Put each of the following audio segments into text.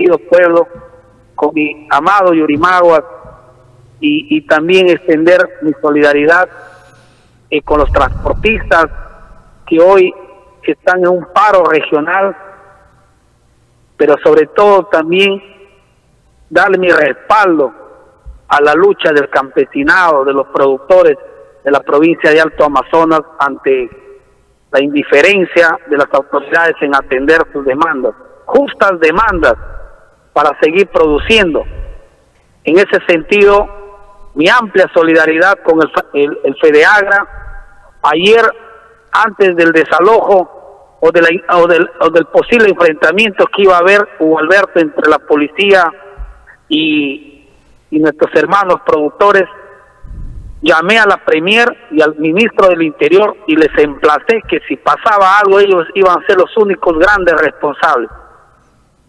querido pueblo, con mi amado Yurimaguas, y también extender mi solidaridad con los transportistas que hoy están en un paro regional, pero sobre todo también darle mi respaldo a la lucha del campesinado, de los productores de la provincia de Alto Amazonas ante la indiferencia de las autoridades en atender sus demandas, justas demandas para seguir produciendo. En ese sentido, mi amplia solidaridad con el FEDEAGRA. Ayer, antes del desalojo o del posible enfrentamiento que iba a haber, Hugo Alberto, entre la policía y nuestros hermanos productores, llamé a la Premier y al ministro del Interior y les emplacé que si pasaba algo ellos iban a ser los únicos grandes responsables.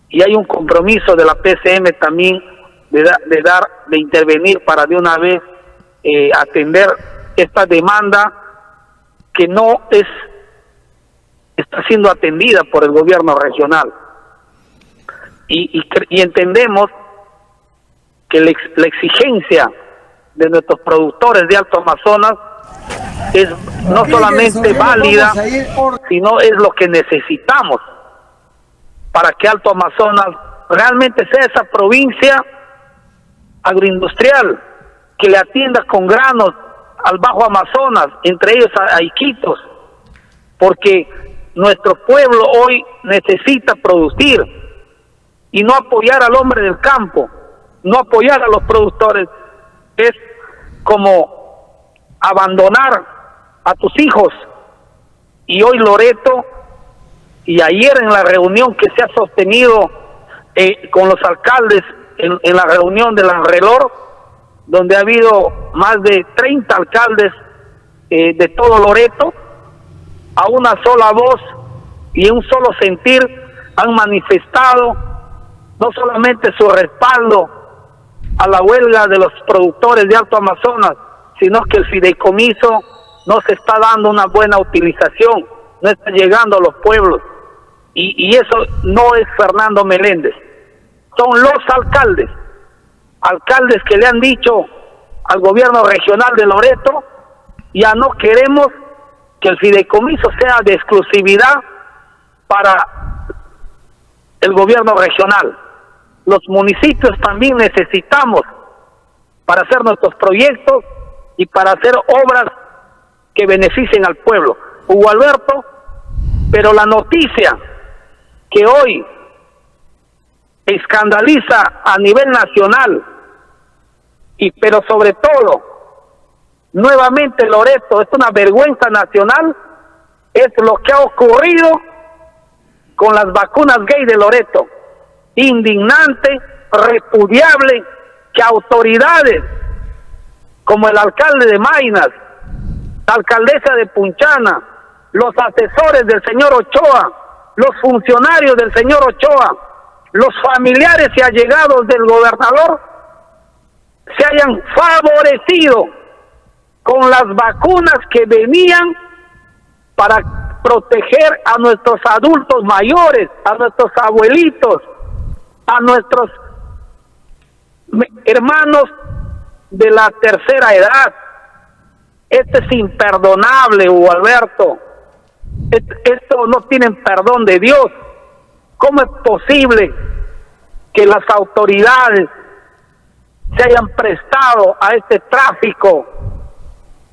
Y hay un compromiso de la PCM también de intervenir para de una vez atender esta demanda que no está siendo atendida por el gobierno regional. Y entendemos que la exigencia de nuestros productores de Alto Amazonas es no solamente válida, sino es lo que necesitamos para que Alto Amazonas realmente sea esa provincia agroindustrial que le atienda con granos al Bajo Amazonas, entre ellos a Iquitos, porque nuestro pueblo hoy necesita producir y no apoyar al hombre del campo, no apoyar a los productores es como abandonar a tus hijos. Y hoy Loreto, y ayer en la reunión que se ha sostenido con los alcaldes en la reunión de la Relor, donde ha habido más de 30 alcaldes de todo Loreto, a una sola voz y en un solo sentir han manifestado no solamente su respaldo a la huelga de los productores de Alto Amazonas, sino que el fideicomiso no se está dando una buena utilización, no está llegando a los pueblos, y eso no es Fernando Meléndez, son los alcaldes que le han dicho al gobierno regional de Loreto: ya no queremos que el fideicomiso sea de exclusividad para el gobierno regional. Los municipios también necesitamos para hacer nuestros proyectos y para hacer obras que beneficien al pueblo. Hugo Alberto, pero la noticia que hoy escandaliza a nivel nacional, pero sobre todo, nuevamente Loreto, es una vergüenza nacional, es lo que ha ocurrido con las vacunas gay de Loreto. Indignante, repudiable que autoridades como el alcalde de Maynas, la alcaldesa de Punchana, los asesores del señor Ochoa, los funcionarios del señor Ochoa, los familiares y allegados del gobernador se hayan favorecido con las vacunas que venían para proteger a nuestros adultos mayores, a nuestros abuelitos, a nuestros hermanos de la tercera edad. Esto es imperdonable, Hugo Alberto. Esto no tiene perdón de Dios. ¿Cómo es posible que las autoridades se hayan prestado a este tráfico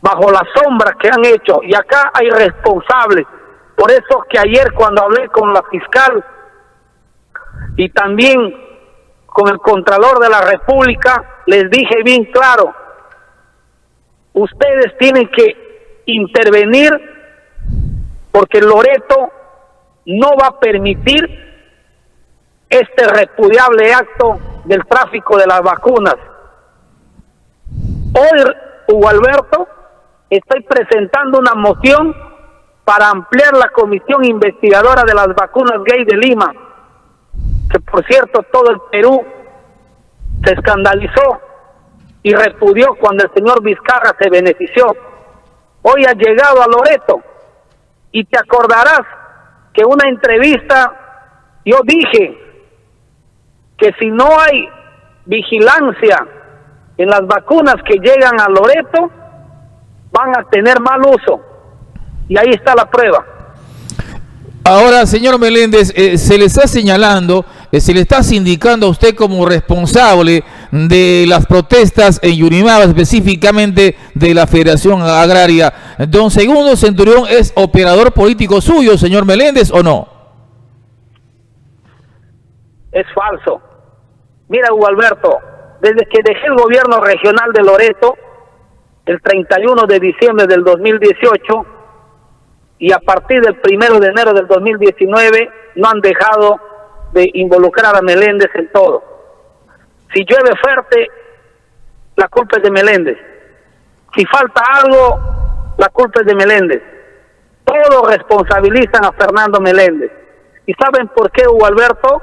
bajo la sombra que han hecho? Y acá hay responsables. Por eso que ayer, cuando hablé con la fiscal y también con el Contralor de la República, les dije bien claro: ustedes tienen que intervenir, porque Loreto no va a permitir este repudiable acto del tráfico de las vacunas. Hoy, Hugo Alberto, estoy presentando una moción para ampliar la comisión investigadora de las vacunas gay de Lima, que por cierto todo el Perú se escandalizó y repudió cuando el señor Vizcarra se benefició. Hoy ha llegado a Loreto, y te acordarás que en una entrevista yo dije que si no hay vigilancia en las vacunas que llegan a Loreto, van a tener mal uso. Y ahí está la prueba. Ahora, señor Meléndez, se le está señalando, se le está sindicando a usted como responsable de las protestas en Yurimaguas, específicamente de la Federación Agraria. Don Segundo Centurión es operador político suyo, señor Meléndez, ¿o no? Es falso. Mira, Hugo Alberto, desde que dejé el gobierno regional de Loreto, el 31 de diciembre del 2018, y a partir del 1 de enero del 2019, no han dejado de involucrar a Meléndez en todo. Si llueve fuerte, la culpa es de Meléndez. Si falta algo, la culpa es de Meléndez. Todos responsabilizan a Fernando Meléndez. ¿Y saben por qué, Hugo Alberto?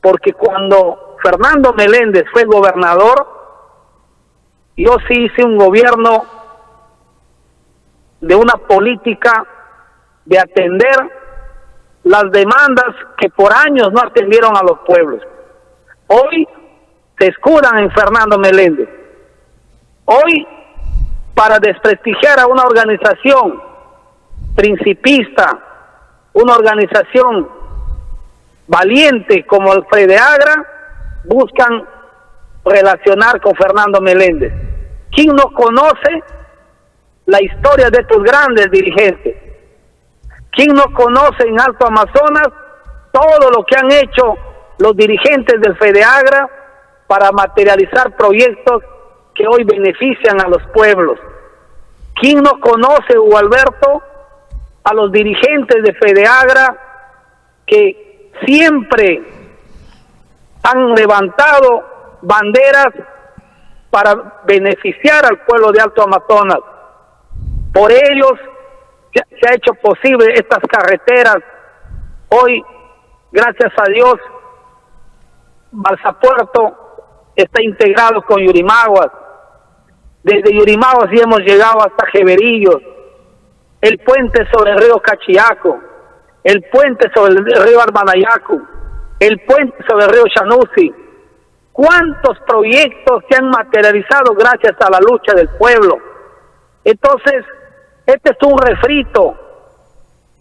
Porque cuando Fernando Meléndez fue gobernador, yo sí hice un gobierno de una política de atender las demandas que por años no atendieron a los pueblos. Hoy se escudan en Fernando Meléndez. Hoy, para desprestigiar a una organización principista, una organización valiente como el FEDEAGRA, buscan relacionar con Fernando Meléndez. ¿Quién no conoce la historia de estos grandes dirigentes? ¿Quién no conoce en Alto Amazonas todo lo que han hecho los dirigentes del FEDEAGRA para materializar proyectos que hoy benefician a los pueblos? ¿Quién no conoce, Hugo Alberto, a los dirigentes de FEDEAGRA que siempre han levantado banderas para beneficiar al pueblo de Alto Amazonas? Por ellos se ha hecho posible estas carreteras. Hoy, gracias a Dios, Balsapuerto está integrado con Yurimaguas. Desde Yurimaguas ya hemos llegado hasta Jeverillos. El puente sobre el río Cachiaco, el puente sobre el río Armanayacu, el puente sobre el río Chanusi. ¿Cuántos proyectos se han materializado gracias a la lucha del pueblo? Entonces, este es un refrito.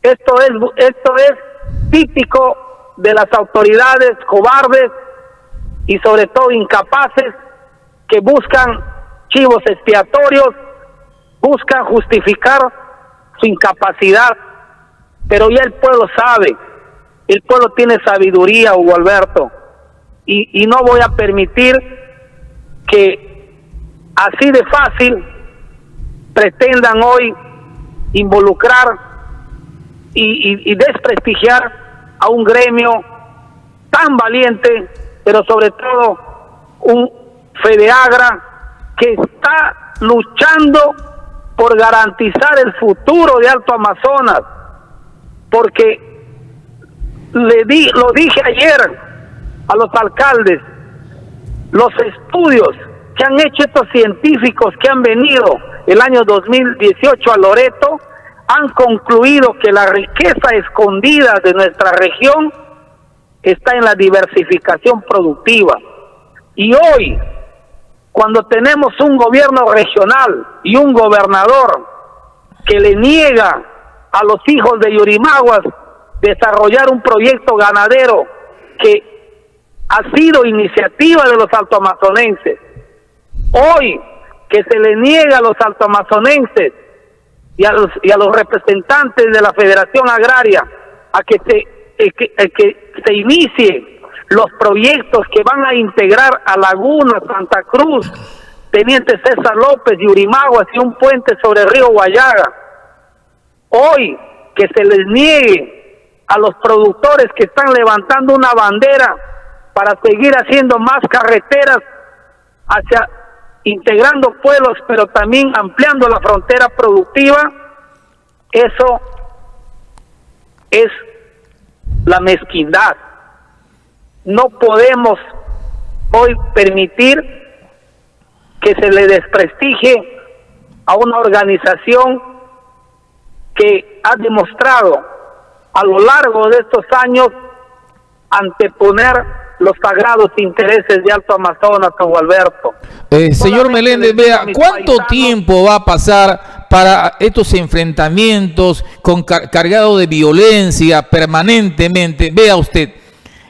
Esto es típico de las autoridades cobardes y sobre todo incapaces que buscan chivos expiatorios, buscan justificar su incapacidad. Pero ya el pueblo sabe, el pueblo tiene sabiduría, Hugo Alberto, y no voy a permitir que así de fácil pretendan hoy involucrar y desprestigiar a un gremio tan valiente, pero sobre todo un FEDEAGRA que está luchando por garantizar el futuro de Alto Amazonas, porque lo dije ayer a los alcaldes, los estudios que han hecho estos científicos que han venido el año 2018 a Loreto han concluido que la riqueza escondida de nuestra región está en la diversificación productiva. Y hoy, cuando tenemos un gobierno regional y un gobernador que le niega a los hijos de Yurimaguas desarrollar un proyecto ganadero que ha sido iniciativa de los altoamazonenses, hoy que se le niega a los altoamazonenses y a los representantes de la Federación Agraria a que se inicie los proyectos que van a integrar a Laguna, Santa Cruz, Teniente César López, Yurimaguas y un puente sobre el río Guayaga. Hoy que se les niegue a los productores que están levantando una bandera para seguir haciendo más carreteras hacia integrando pueblos, pero también ampliando la frontera productiva. Eso es la mezquindad. No podemos hoy permitir que se le desprestigie a una organización que ha demostrado a lo largo de estos años anteponer los sagrados intereses de Alto Amazonas, don Alberto. Señor Meléndez, vea, ¿cuánto tiempo va a pasar para estos enfrentamientos cargados de violencia permanentemente? Vea usted,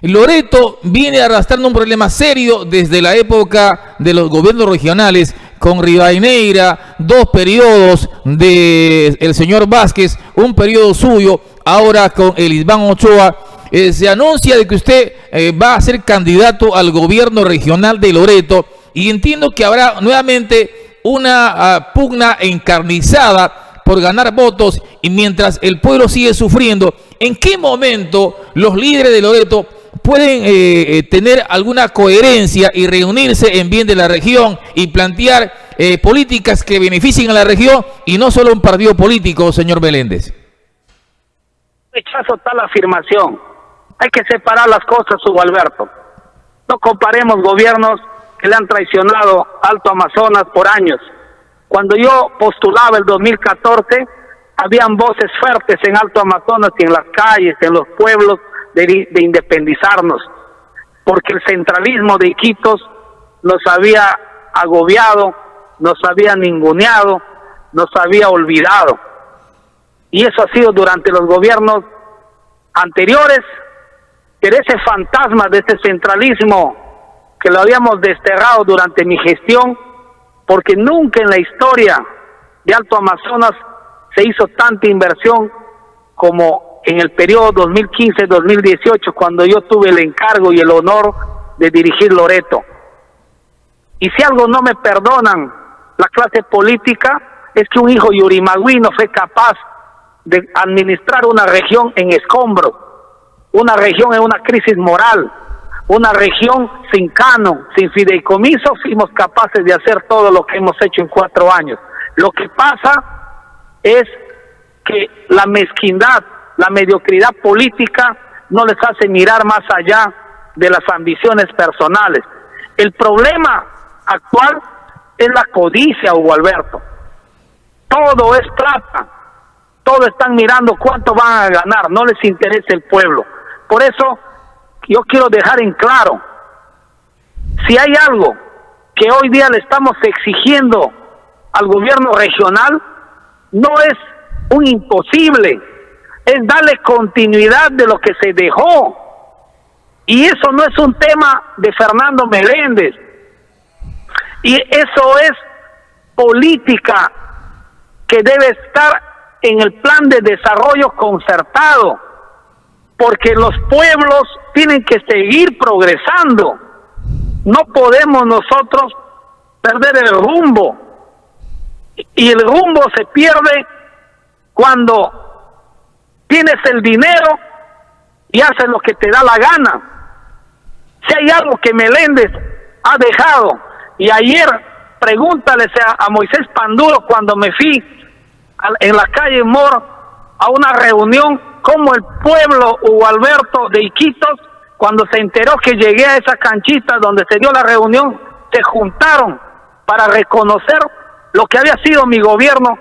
Loreto viene arrastrando un problema serio desde la época de los gobiernos regionales, con Rivadeneira, 2 periodos del señor Vázquez, un periodo suyo, ahora con Elisban Ochoa. Se anuncia de que usted va a ser candidato al gobierno regional de Loreto, y entiendo que habrá nuevamente una pugna encarnizada por ganar votos, y mientras el pueblo sigue sufriendo, ¿en qué momento los líderes de Loreto pueden tener alguna coherencia y reunirse en bien de la región y plantear políticas que beneficien a la región y no solo un partido político, señor Meléndez? Rechazo tal afirmación. Hay que separar las cosas, Hugo Alberto. No comparemos gobiernos que le han traicionado Alto Amazonas por años. Cuando yo postulaba el 2014, habían voces fuertes en Alto Amazonas y en las calles, en los pueblos, de independizarnos, porque el centralismo de Iquitos nos había agobiado, nos había ninguneado, nos había olvidado. Y eso ha sido durante los gobiernos anteriores, pero ese fantasma de este centralismo que lo habíamos desterrado durante mi gestión, porque nunca en la historia de Alto Amazonas se hizo tanta inversión como en el periodo 2015-2018, cuando yo tuve el encargo y el honor de dirigir Loreto. Y si algo no me perdonan la clase política, es que un hijo yurimagüino fue capaz de administrar una región en escombros, una región en una crisis moral, una región sin canon, sin fideicomiso. Fuimos capaces de hacer todo lo que hemos hecho en 4 años. Lo que pasa es que la mezquindad, la mediocridad política no les hace mirar más allá de las ambiciones personales. El problema actual es la codicia, Hugo Alberto. Todo es plata, todos están mirando cuánto van a ganar, no les interesa el pueblo. Por eso yo quiero dejar en claro, si hay algo que hoy día le estamos exigiendo al gobierno regional, no es un imposible, es darle continuidad de lo que se dejó. Y eso no es un tema de Fernando Meléndez, y eso es política que debe estar en el plan de desarrollo concertado, porque los pueblos tienen que seguir progresando. No podemos nosotros perder el rumbo, y el rumbo se pierde cuando tienes el dinero y haces lo que te da la gana. Si hay algo que Meléndez ha dejado, y ayer pregúntales a Moisés Panduro, cuando me fui en la calle Mor a una reunión, como el pueblo, Hugo Alberto, de Iquitos, cuando se enteró que llegué a esa canchita donde se dio la reunión, se juntaron para reconocer lo que había sido mi gobierno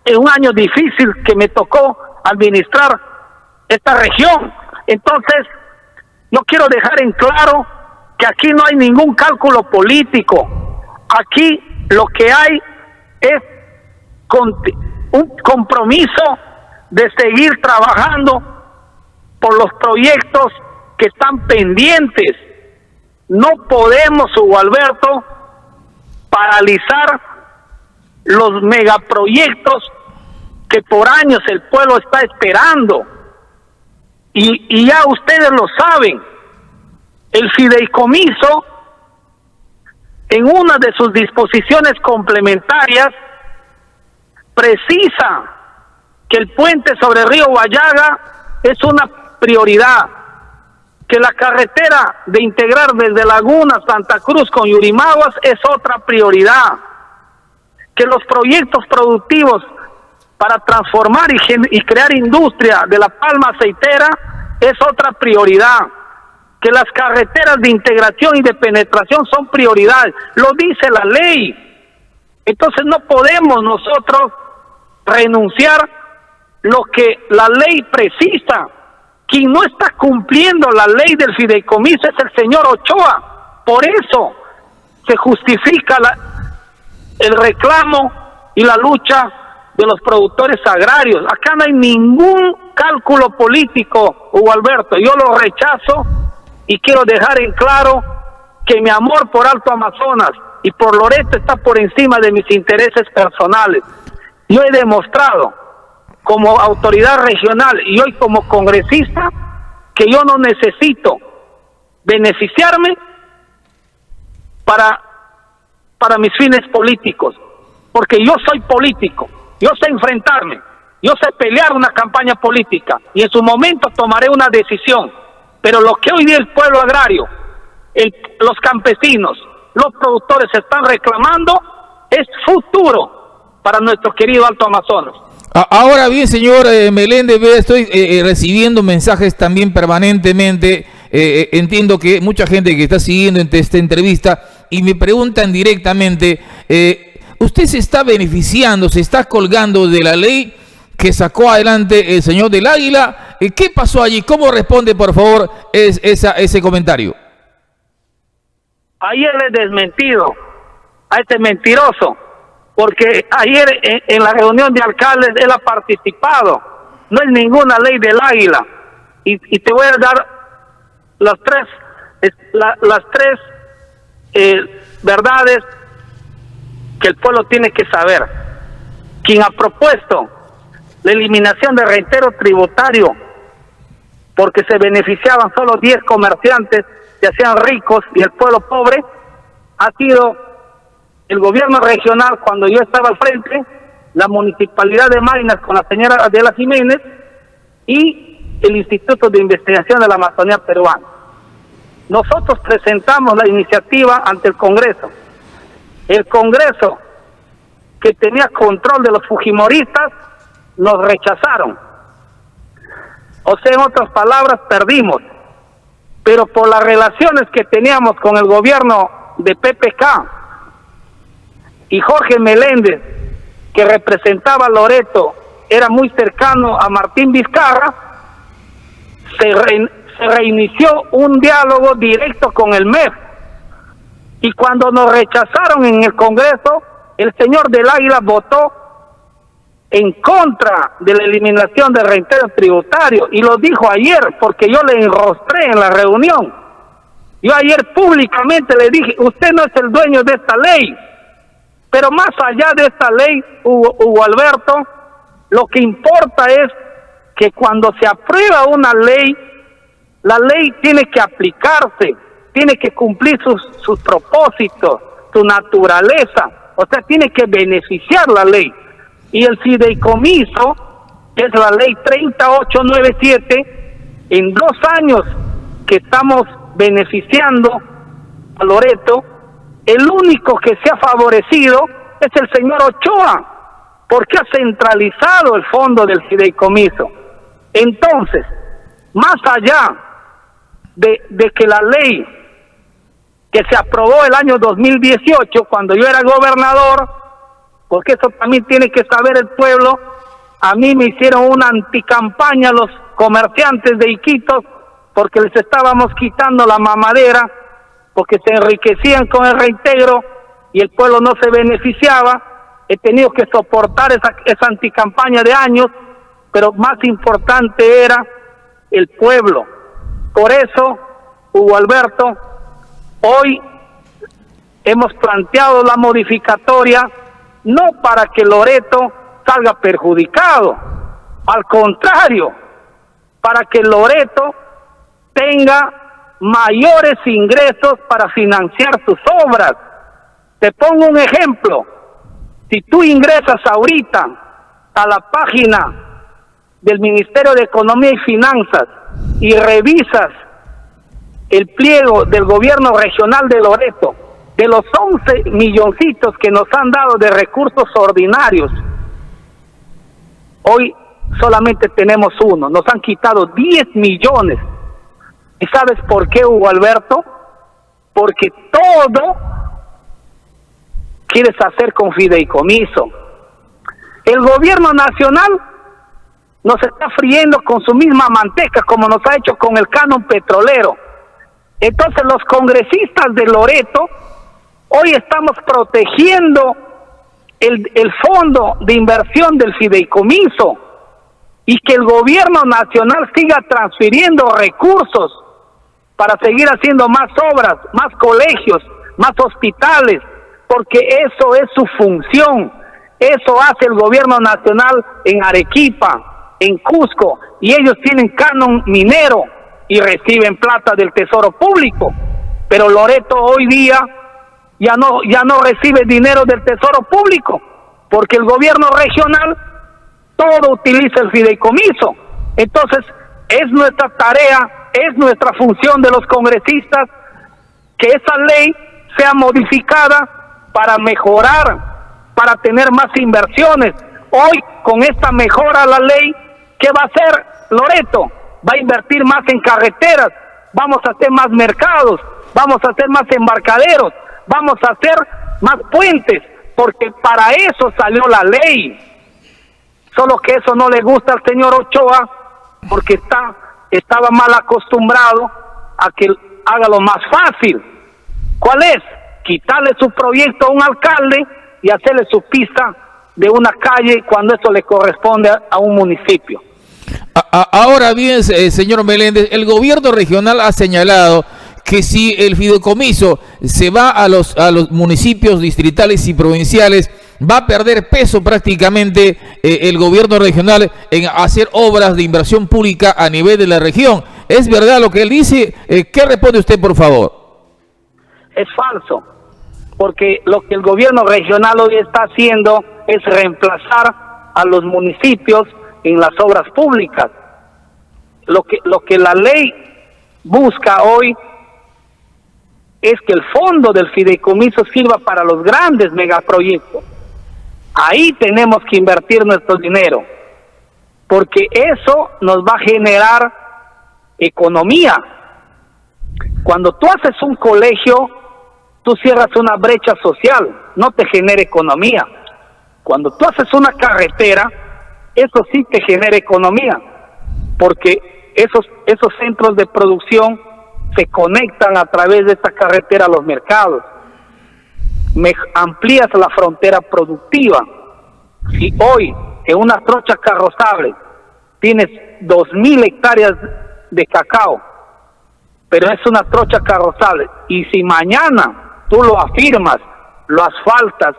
en un año difícil que me tocó administrar esta región. Entonces, yo quiero dejar en claro que aquí no hay ningún cálculo político. Aquí lo que hay es un compromiso de seguir trabajando por los proyectos que están pendientes. No podemos, Hugo Alberto, paralizar los megaproyectos que por años el pueblo está esperando. Y ya ustedes lo saben, el fideicomiso, en una de sus disposiciones complementarias, precisa que el puente sobre el río Guallaga es una prioridad, que la carretera de integrar desde Laguna, Santa Cruz con Yurimaguas es otra prioridad, que los proyectos productivos para transformar y crear industria de la palma aceitera es otra prioridad, que las carreteras de integración y de penetración son prioridades, lo dice la ley. Entonces no podemos nosotros renunciar lo que la ley precisa, Quien no está cumpliendo la ley del fideicomiso es el señor Ochoa. Por eso se justifica el reclamo y la lucha de los productores agrarios. Acá no hay ningún cálculo político, Hugo Alberto. Yo lo rechazo y quiero dejar en claro que mi amor por Alto Amazonas y por Loreto está por encima de mis intereses personales. Yo he demostrado como autoridad regional y hoy como congresista que yo no necesito beneficiarme para mis fines políticos, porque yo soy político, yo sé enfrentarme, yo sé pelear una campaña política y en su momento tomaré una decisión, pero lo que hoy día el pueblo agrario, los campesinos, los productores están reclamando es futuro para nuestro querido Alto Amazonas. Ahora bien, señor Meléndez, estoy recibiendo mensajes también permanentemente. Entiendo que mucha gente que está siguiendo esta entrevista y me preguntan directamente, ¿usted se está beneficiando, se está colgando de la ley que sacó adelante el señor del Águila? ¿Qué pasó allí? ¿Cómo responde, por favor, ese comentario? Ayer le he desmentido a este mentiroso, porque ayer en la reunión de alcaldes él ha participado. No es ninguna ley del Águila. Y te voy a dar las tres verdades que el pueblo tiene que saber. Quien ha propuesto la eliminación del reintegro tributario porque se beneficiaban solo 10 comerciantes, se hacían ricos y el pueblo pobre, ha sido el gobierno regional cuando yo estaba al frente, la municipalidad de Marinas con la señora Adela Jiménez y el Instituto de Investigación de la Amazonía Peruana. Nosotros presentamos la iniciativa ante el Congreso. El Congreso, que tenía control de los fujimoristas, nos rechazaron. O sea, en otras palabras, perdimos. Pero por las relaciones que teníamos con el gobierno de PPK y Jorge Meléndez, que representaba a Loreto, era muy cercano a Martín Vizcarra, se reinició un diálogo directo con el MEF. Y cuando nos rechazaron en el Congreso, el señor del Águila votó en contra de la eliminación del reintegro tributario, y lo dijo ayer, porque yo le enrostré en la reunión. Yo ayer públicamente le dije, usted no es el dueño de esta ley, pero más allá de esta ley, Hugo Alberto, lo que importa es que cuando se aprueba una ley, la ley tiene que aplicarse, tiene que cumplir sus propósitos, su naturaleza, o sea, tiene que beneficiar la ley. Y el fideicomiso, que es la ley 3897, en 2 años que estamos beneficiando a Loreto, el único que se ha favorecido es el señor Ochoa, porque ha centralizado el fondo del fideicomiso. Entonces, más allá de que la ley que se aprobó el año 2018, cuando yo era gobernador, porque eso también tiene que saber el pueblo, a mí me hicieron una anticampaña los comerciantes de Iquitos, porque les estábamos quitando la mamadera, porque se enriquecían con el reintegro y el pueblo no se beneficiaba. He tenido que soportar esa anticampaña de años, pero más importante era el pueblo. Por eso, Hugo Alberto, hoy hemos planteado la modificatoria no para que Loreto salga perjudicado, al contrario, para que Loreto tenga mayores ingresos para financiar sus obras. Te pongo un ejemplo. Si tú ingresas ahorita a la página del Ministerio de Economía y Finanzas y revisas el pliego del gobierno regional de Loreto, de los 11 milloncitos que nos han dado de recursos ordinarios, hoy solamente tenemos uno, nos han quitado 10 millones. ¿Y sabes por qué, Hugo Alberto? Porque todo quieres hacer con fideicomiso. El gobierno nacional nos está friendo con su misma manteca, como nos ha hecho con el canon petrolero. Entonces los congresistas de Loreto hoy estamos protegiendo el fondo de inversión del fideicomiso y que el gobierno nacional siga transfiriendo recursos para seguir haciendo más obras, más colegios, más hospitales, porque eso es su función. Eso hace el gobierno nacional en Arequipa, en Cusco, y ellos tienen canon minero y reciben plata del Tesoro Público. Pero Loreto hoy día ya no recibe dinero del Tesoro Público, porque el gobierno regional todo utiliza el fideicomiso. Entonces, es nuestra tarea, es nuestra función de los congresistas que esa ley sea modificada para mejorar, para tener más inversiones. Hoy, con esta mejora a la ley, ¿qué va a hacer Loreto? Va a invertir más en carreteras, vamos a hacer más mercados, vamos a hacer más embarcaderos, vamos a hacer más puentes, porque para eso salió la ley. Solo que eso no le gusta al señor Ochoa, porque estaba mal acostumbrado a que haga lo más fácil. ¿Cuál es? Quitarle su proyecto a un alcalde y hacerle su pista de una calle cuando eso le corresponde a un municipio. Ahora bien, señor Meléndez, el gobierno regional ha señalado que si el fideicomiso se va a los municipios distritales y provinciales, va a perder peso prácticamente el gobierno regional en hacer obras de inversión pública a nivel de la región. ¿Es verdad lo que él dice? ¿Qué responde usted, por favor? Es falso, porque lo que el gobierno regional hoy está haciendo es reemplazar a los municipios en las obras públicas. Lo que la ley busca hoy es que el fondo del fideicomiso sirva para los grandes megaproyectos. Ahí tenemos que invertir nuestro dinero, porque eso nos va a generar economía. Cuando tú haces un colegio, tú cierras una brecha social, no te genera economía. Cuando tú haces una carretera, eso sí te genera economía, porque esos centros de producción se conectan a través de esta carretera a los mercados. Amplías la frontera productiva. Si hoy en una trocha carrozable tienes 2.000 hectáreas de cacao, pero es una trocha carrozable, y si mañana tú lo afirmas, lo asfaltas,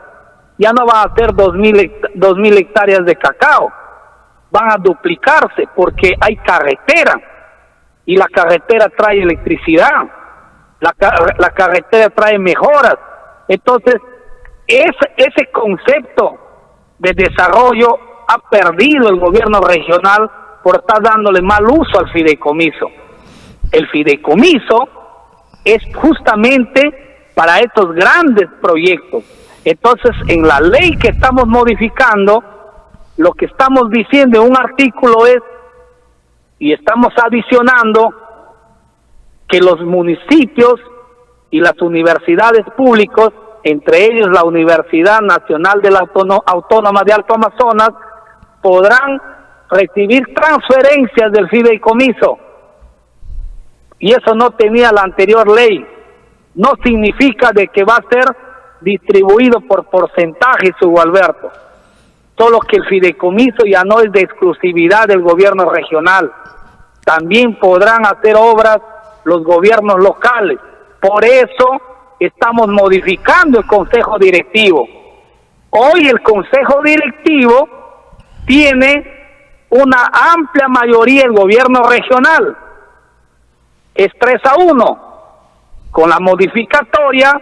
ya no van a ser 2.000 hectáreas de cacao, van a duplicarse porque hay carretera, y la carretera trae electricidad, la carretera trae mejoras. Entonces, ese concepto de desarrollo ha perdido el gobierno regional por estar dándole mal uso al fideicomiso. El fideicomiso es justamente para estos grandes proyectos. Entonces, en la ley que estamos modificando, lo que estamos diciendo en un artículo es, y estamos adicionando, que los municipios y las universidades públicas, entre ellos la Universidad Nacional de la Autónoma de Alto Amazonas, podrán recibir transferencias del fideicomiso. Y eso no tenía la anterior ley. No significa de que va a ser distribuido por porcentajes, Hugo Alberto. Solo que el fideicomiso ya no es de exclusividad del gobierno regional. También podrán hacer obras los gobiernos locales. Por eso estamos modificando el consejo directivo. Hoy el consejo directivo tiene una amplia mayoría el gobierno regional. Es 3-1. Con la modificatoria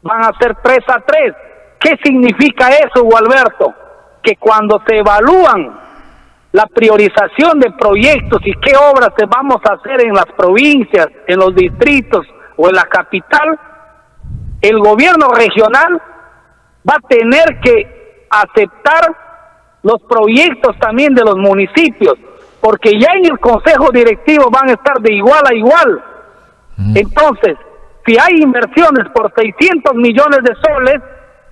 van a ser 3-3. ¿Qué significa eso, Hugo Alberto? Que cuando se evalúan la priorización de proyectos y qué obras vamos a hacer en las provincias, en los distritos o en la capital, el gobierno regional va a tener que aceptar los proyectos también de los municipios, porque ya en el consejo directivo van a estar de igual a igual. Entonces, si hay inversiones por 600 millones de soles,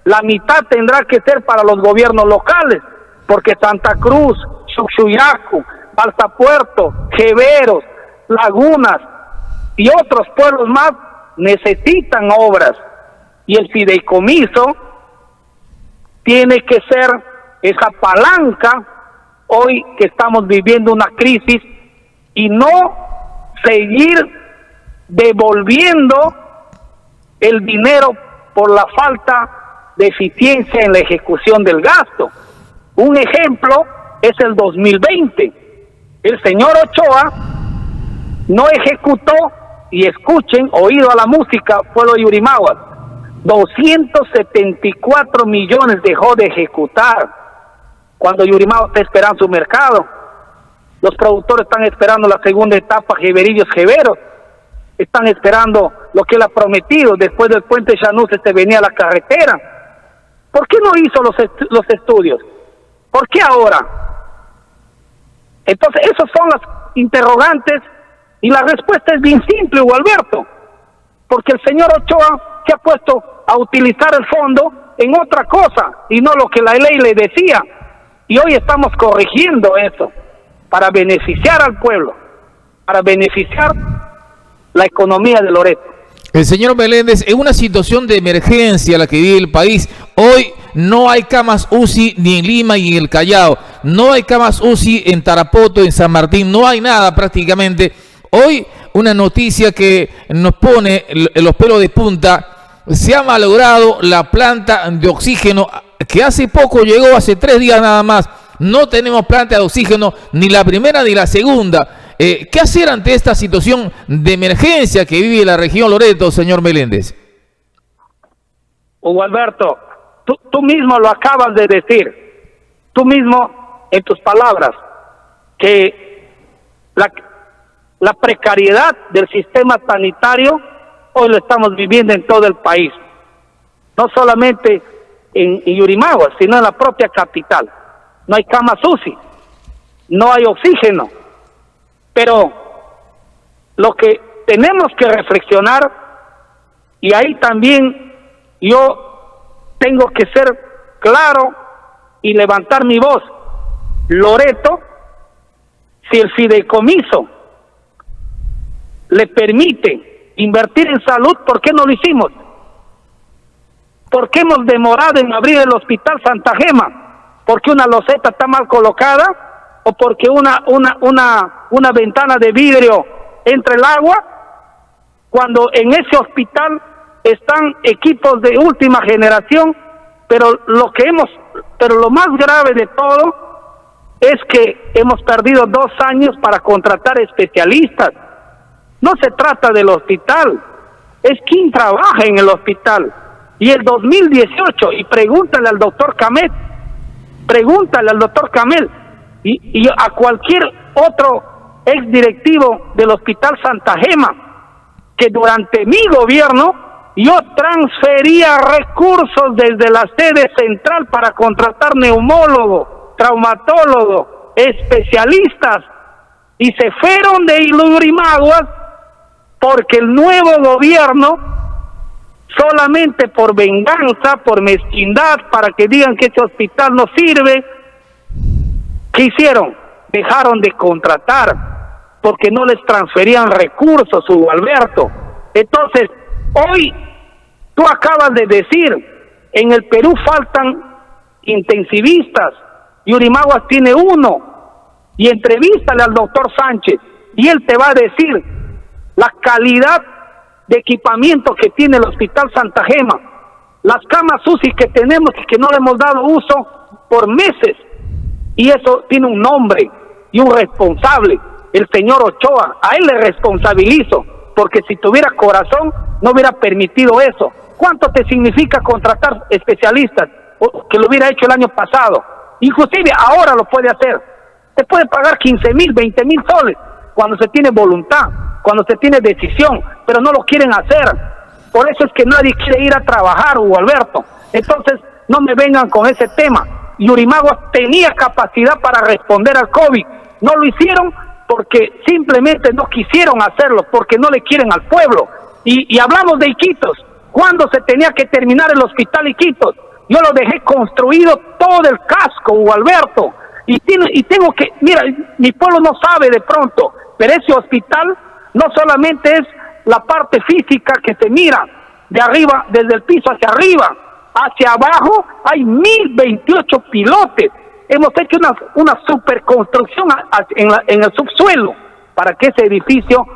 la mitad tendrá que ser para los gobiernos locales, porque Santa Cruz, Chuchuyacu, Balsapuerto, Jeveros, Lagunas y otros pueblos más necesitan obras, y el fideicomiso tiene que ser esa palanca hoy que estamos viviendo una crisis, y no seguir devolviendo el dinero por la falta de eficiencia en la ejecución del gasto. Un ejemplo es el 2020. El señor Ochoa no ejecutó, y escuchen, oído a la música, pueblo de Yurimaguas, 274 millones dejó de ejecutar, cuando Yurimaguas está esperando su mercado. Los productores están esperando la segunda etapa, Jeveros, están esperando lo que él ha prometido. Después del puente Chanuces se venía la carretera. ¿Por qué no hizo los estudios? ¿Por qué ahora? Entonces, esas son las interrogantes, y la respuesta es bien simple, Hugo Alberto, porque el señor Ochoa se ha puesto a utilizar el fondo en otra cosa, y no lo que la ley le decía, y hoy estamos corrigiendo eso, para beneficiar al pueblo, para beneficiar la economía de Loreto. El señor Meléndez, en una situación de emergencia la que vive el país, hoy no hay camas UCI ni en Lima ni en el Callao, no hay camas UCI en Tarapoto, en San Martín, no hay nada prácticamente. Hoy una noticia que nos pone los pelos de punta: se ha malogrado la planta de oxígeno que hace poco llegó, hace 3 días nada más. No tenemos planta de oxígeno, ni la primera ni la segunda. ¿Qué hacer ante esta situación de emergencia que vive la región Loreto, señor Meléndez? Hugo Alberto, tú mismo lo acabas de decir, tú mismo en tus palabras, que la precariedad del sistema sanitario hoy lo estamos viviendo en todo el país, no solamente en Yurimaguas, sino en la propia capital. No hay camas UCI, no hay oxígeno. Pero lo que tenemos que reflexionar, y ahí también yo tengo que ser claro y levantar mi voz: Loreto, si el fideicomiso le permite invertir en salud, ¿por qué no lo hicimos? ¿Por qué hemos demorado en abrir el Hospital Santa Gema? ¿Porque una loseta está mal colocada? ¿O porque una ventana de vidrio entre el agua? Cuando en ese hospital están equipos de última generación, pero lo más grave de todo es que hemos perdido 2 años para contratar especialistas. No se trata del hospital, es quien trabaja en el hospital. Y el 2018, y pregúntale al doctor Camel, y a cualquier otro exdirectivo del Hospital Santa Gema, que durante mi gobierno yo transfería recursos desde la sede central para contratar neumólogo, traumatólogo, especialistas, y se fueron de Yurimaguas porque el nuevo gobierno, solamente por venganza, por mezquindad, para que digan que este hospital no sirve, ¿qué hicieron? Dejaron de contratar porque no les transferían recursos, Hugo Alberto. Entonces, hoy tú acabas de decir, en el Perú faltan intensivistas, Yurimaguas tiene 1, y entrevístale al doctor Sánchez y él te va a decir la calidad de equipamiento que tiene el Hospital Santa Gema, las camas UCI que tenemos y que no le hemos dado uso por meses. Y eso tiene un nombre y un responsable, el señor Ochoa. A él le responsabilizo, porque si tuviera corazón no hubiera permitido eso. ¿Cuánto te significa contratar especialistas? Que lo hubiera hecho el año pasado. Inclusive ahora lo puede hacer. Se puede pagar 15,000, 20,000 soles cuando se tiene voluntad, cuando se tiene decisión, pero no lo quieren hacer. Por eso es que nadie quiere ir a trabajar, Hugo Alberto. Entonces, no me vengan con ese tema. Yurimaguas tenía capacidad para responder al COVID. No lo hicieron porque simplemente no quisieron hacerlo, porque no le quieren al pueblo. Y hablamos de Iquitos. ¿Cuándo se tenía que terminar el hospital Iquitos? Yo lo dejé construido todo el casco, Hugo Alberto. Y tengo que, mira, mi pueblo no sabe de pronto, pero ese hospital no solamente es la parte física que se mira de arriba, desde el piso hacia arriba, hacia abajo hay 1028 pilotes. Hemos hecho una superconstrucción en el subsuelo para que ese edificio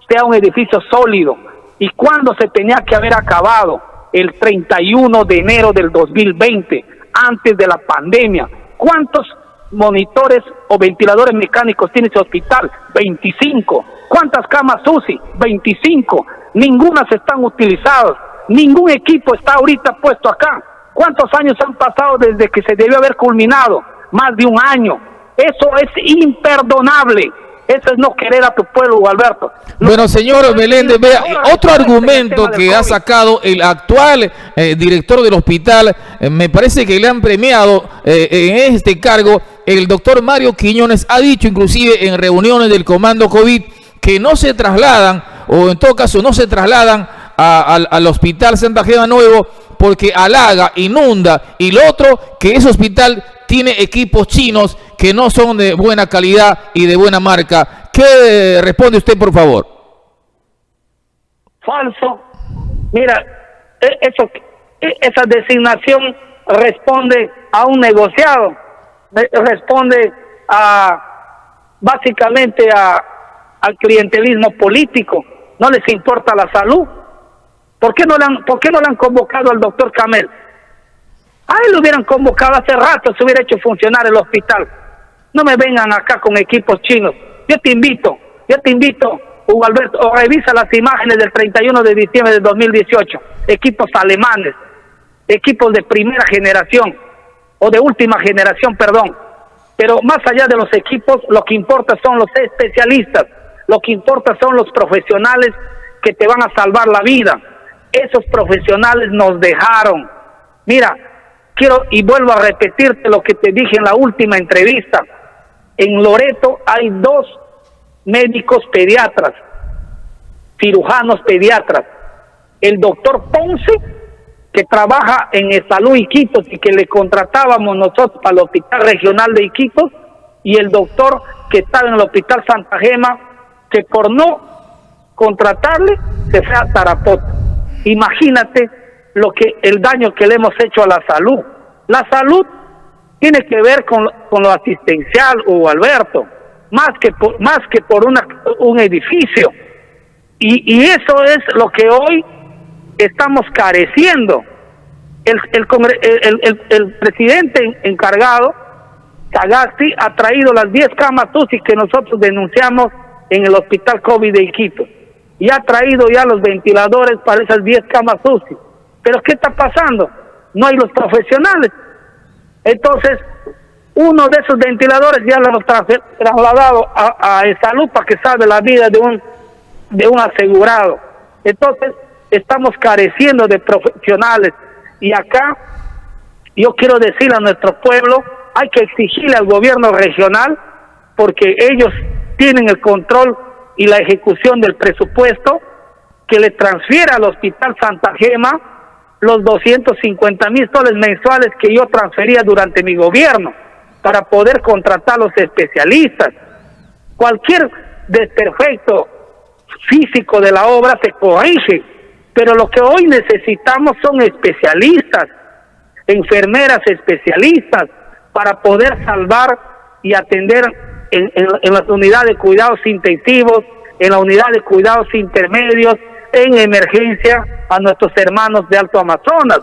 sea un edificio sólido. ¿Y cuándo se tenía que haber acabado? El 31 de enero del 2020, antes de la pandemia. ¿Cuántos monitores o ventiladores mecánicos tiene ese hospital? 25. ¿Cuántas camas UCI? 25. Ninguna se están utilizadas. Ningún equipo está ahorita puesto acá. ¿Cuántos años han pasado desde que se debió haber culminado? Más de un año. Eso es imperdonable. Eso es no querer a tu pueblo, Alberto. Bueno, señor Meléndez, vea, otro argumento que ha sacado el actual director del hospital, me parece que le han premiado en este cargo, el doctor Mario Quiñones, ha dicho inclusive en reuniones del comando COVID que no se trasladan, o en todo caso no se trasladan al hospital Santa Gema Nuevo porque halaga, inunda, y lo otro, que ese hospital tiene equipos chinos que no son de buena calidad y de buena marca. ¿Qué responde usted, por favor? Falso. Mira, esa designación responde a un negociado, responde básicamente al clientelismo político. No les importa la salud. ¿Por qué no le han convocado al doctor Camel? A él lo hubieran convocado hace rato, se hubiera hecho funcionar el hospital. No me vengan acá con equipos chinos. Yo te invito, Hugo Alberto, o revisa las imágenes del 31 de diciembre del 2018. Equipos alemanes, equipos de primera generación, o de última generación, perdón. Pero más allá de los equipos, lo que importa son los especialistas, lo que importa son los profesionales que te van a salvar la vida. Esos profesionales nos dejaron. Mira, quiero y vuelvo a repetirte lo que te dije en la última entrevista. En Loreto hay 2 médicos pediatras, cirujanos pediatras. El doctor Ponce, que trabaja en Salud Iquitos y que le contratábamos nosotros para el Hospital Regional de Iquitos, y el doctor que estaba en el Hospital Santa Gema, que por no contratarle se fue a Tarapoto. Imagínate el daño que le hemos hecho a la salud. La salud tiene que ver con lo asistencial, Hugo Alberto, más que por un edificio. Y eso es lo que hoy estamos careciendo. El presidente encargado, Sagasti, ha traído las 10 camas UCI que nosotros denunciamos en el hospital COVID de Iquitos, y ha traído ya los ventiladores para esas 10 camas UCI. Pero ¿qué está pasando? No hay los profesionales. Entonces, uno de esos ventiladores ya lo hemos trasladado a Salud para que salve la vida de un asegurado. Entonces, estamos careciendo de profesionales. Y acá, yo quiero decirle a nuestro pueblo, hay que exigirle al gobierno regional, porque ellos tienen el control y la ejecución del presupuesto, que le transfiera al Hospital Santa Gema los 250,000 soles mensuales que yo transfería durante mi gobierno para poder contratar a los especialistas. Cualquier desperfecto físico de la obra se corrige, pero lo que hoy necesitamos son especialistas, enfermeras especialistas, para poder salvar y atender en las unidades de cuidados intensivos, en la unidad de cuidados intermedios, en emergencia a nuestros hermanos de Alto Amazonas.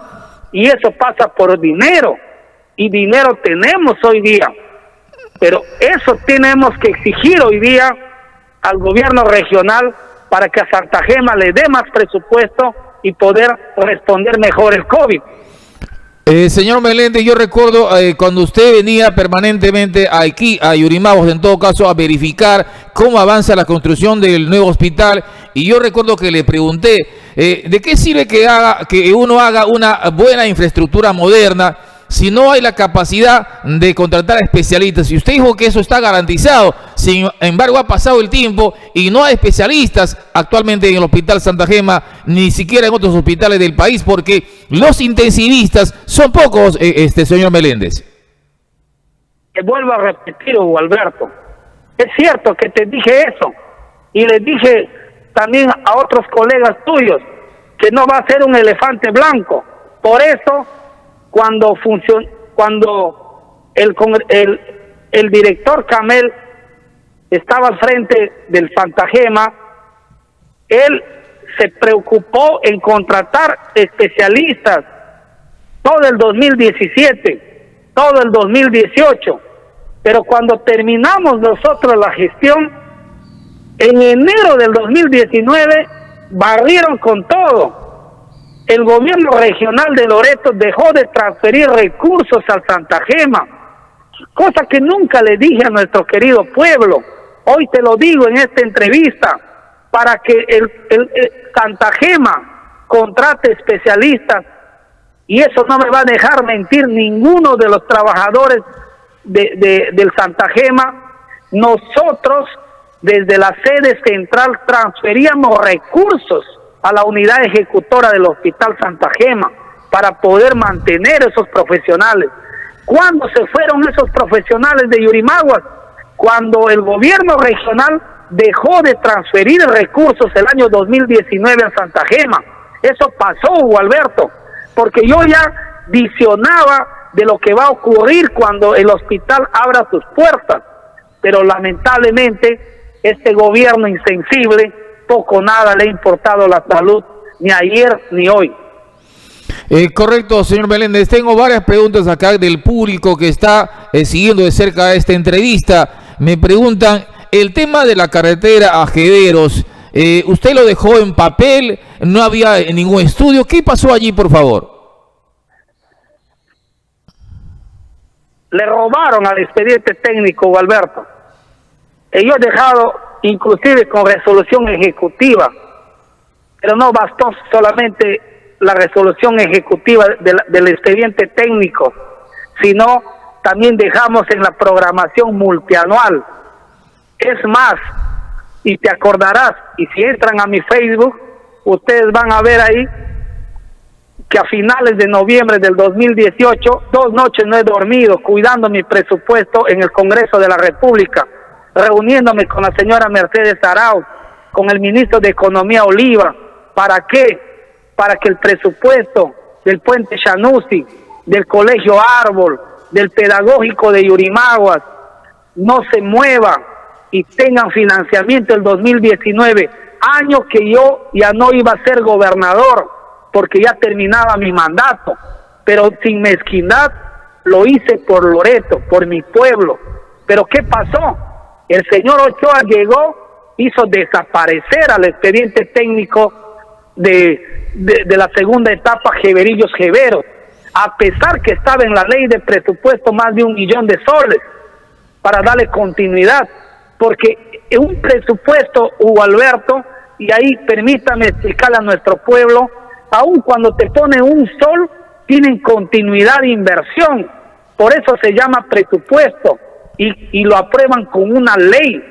Y eso pasa por dinero, y dinero tenemos hoy día, pero eso tenemos que exigir hoy día al gobierno regional para que a Santa Gema le dé más presupuesto y poder responder mejor el COVID. Señor Meléndez, yo recuerdo cuando usted venía permanentemente aquí a Yurimaguas, en todo caso, a verificar cómo avanza la construcción del nuevo hospital, y yo recuerdo que le pregunté, ¿de qué sirve que uno haga una buena infraestructura moderna si no hay la capacidad de contratar especialistas? Y usted dijo que eso está garantizado. Sin embargo, ha pasado el tiempo y no hay especialistas actualmente en el Hospital Santa Gema, ni siquiera en otros hospitales del país, porque los intensivistas son pocos, señor Meléndez. te vuelvo a repetir, Hugo Alberto, es cierto que te dije eso, y les dije también a otros colegas tuyos que no va a ser un elefante blanco. Por eso, cuando el director Camel estaba al frente del Santa Gema, él se preocupó en contratar especialistas todo el 2017, todo el 2018, pero cuando terminamos nosotros la gestión, en enero del 2019 barrieron con todo. El gobierno regional de Loreto dejó de transferir recursos al Santa Gema, cosa que nunca le dije a nuestro querido pueblo. Hoy te lo digo en esta entrevista, para que el Santa Gema contrate especialistas, y eso no me va a dejar mentir ninguno de los trabajadores del Santa Gema. Nosotros desde la sede central transferíamos recursos a la unidad ejecutora del Hospital Santa Gema para poder mantener esos profesionales. ¿Cuándo se fueron esos profesionales de Yurimaguas? Cuando el gobierno regional dejó de transferir recursos el año 2019 a Santa Gema. Eso pasó, Hugo Alberto, porque yo ya visionaba de lo que va a ocurrir cuando el hospital abra sus puertas, pero lamentablemente este gobierno insensible poco o nada le ha importado la salud, ni ayer ni hoy. Correcto, señor Meléndez. Tengo varias preguntas acá del público que está siguiendo de cerca esta entrevista. Me preguntan, el tema de la carretera a Jederos, ¿usted lo dejó en papel? ¿No había ningún estudio? ¿Qué pasó allí, por favor? Le robaron al expediente técnico, Alberto. Yo he dejado, inclusive con resolución ejecutiva, pero no bastó solamente la resolución ejecutiva del expediente técnico, sino también dejamos en la programación multianual. Es más, y te acordarás, y si entran a mi Facebook, ustedes van a ver ahí que a finales de noviembre del 2018, 2 noches no he dormido cuidando mi presupuesto en el Congreso de la República, reuniéndome con la señora Mercedes Arauz, con el ministro de Economía Oliva. ¿Para qué? Para que el presupuesto del Puente Shanusi, del Colegio Árbol, del Pedagógico de Yurimaguas, no se mueva y tengan financiamiento el 2019, año que yo ya no iba a ser gobernador, porque ya terminaba mi mandato, pero sin mezquindad lo hice por Loreto, por mi pueblo. Pero ¿qué pasó? El señor Ochoa llegó, hizo desaparecer al expediente técnico de la segunda etapa Jeverillos Jeveros, a pesar que estaba en la ley de presupuesto más de 1 millón de soles, para darle continuidad, porque un presupuesto, Hugo Alberto, y ahí permítame explicarle a nuestro pueblo, aun cuando te ponen un sol, tienen continuidad de inversión, por eso se llama presupuesto, y lo aprueban con una ley,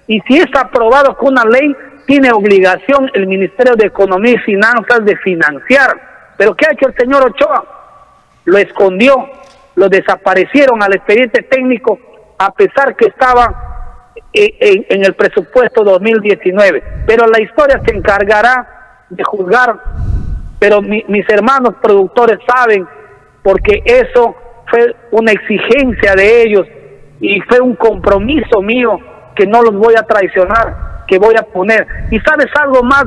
y si es aprobado con una ley, tiene obligación el Ministerio de Economía y Finanzas de financiar. Pero ¿qué ha hecho el señor Ochoa? Lo escondió, lo desaparecieron al expediente técnico, a pesar que estaba en el presupuesto 2019. Pero la historia se encargará de juzgar, pero mis hermanos productores saben, porque eso fue una exigencia de ellos y fue un compromiso mío que no los voy a traicionar, que voy a poner. Y sabes algo más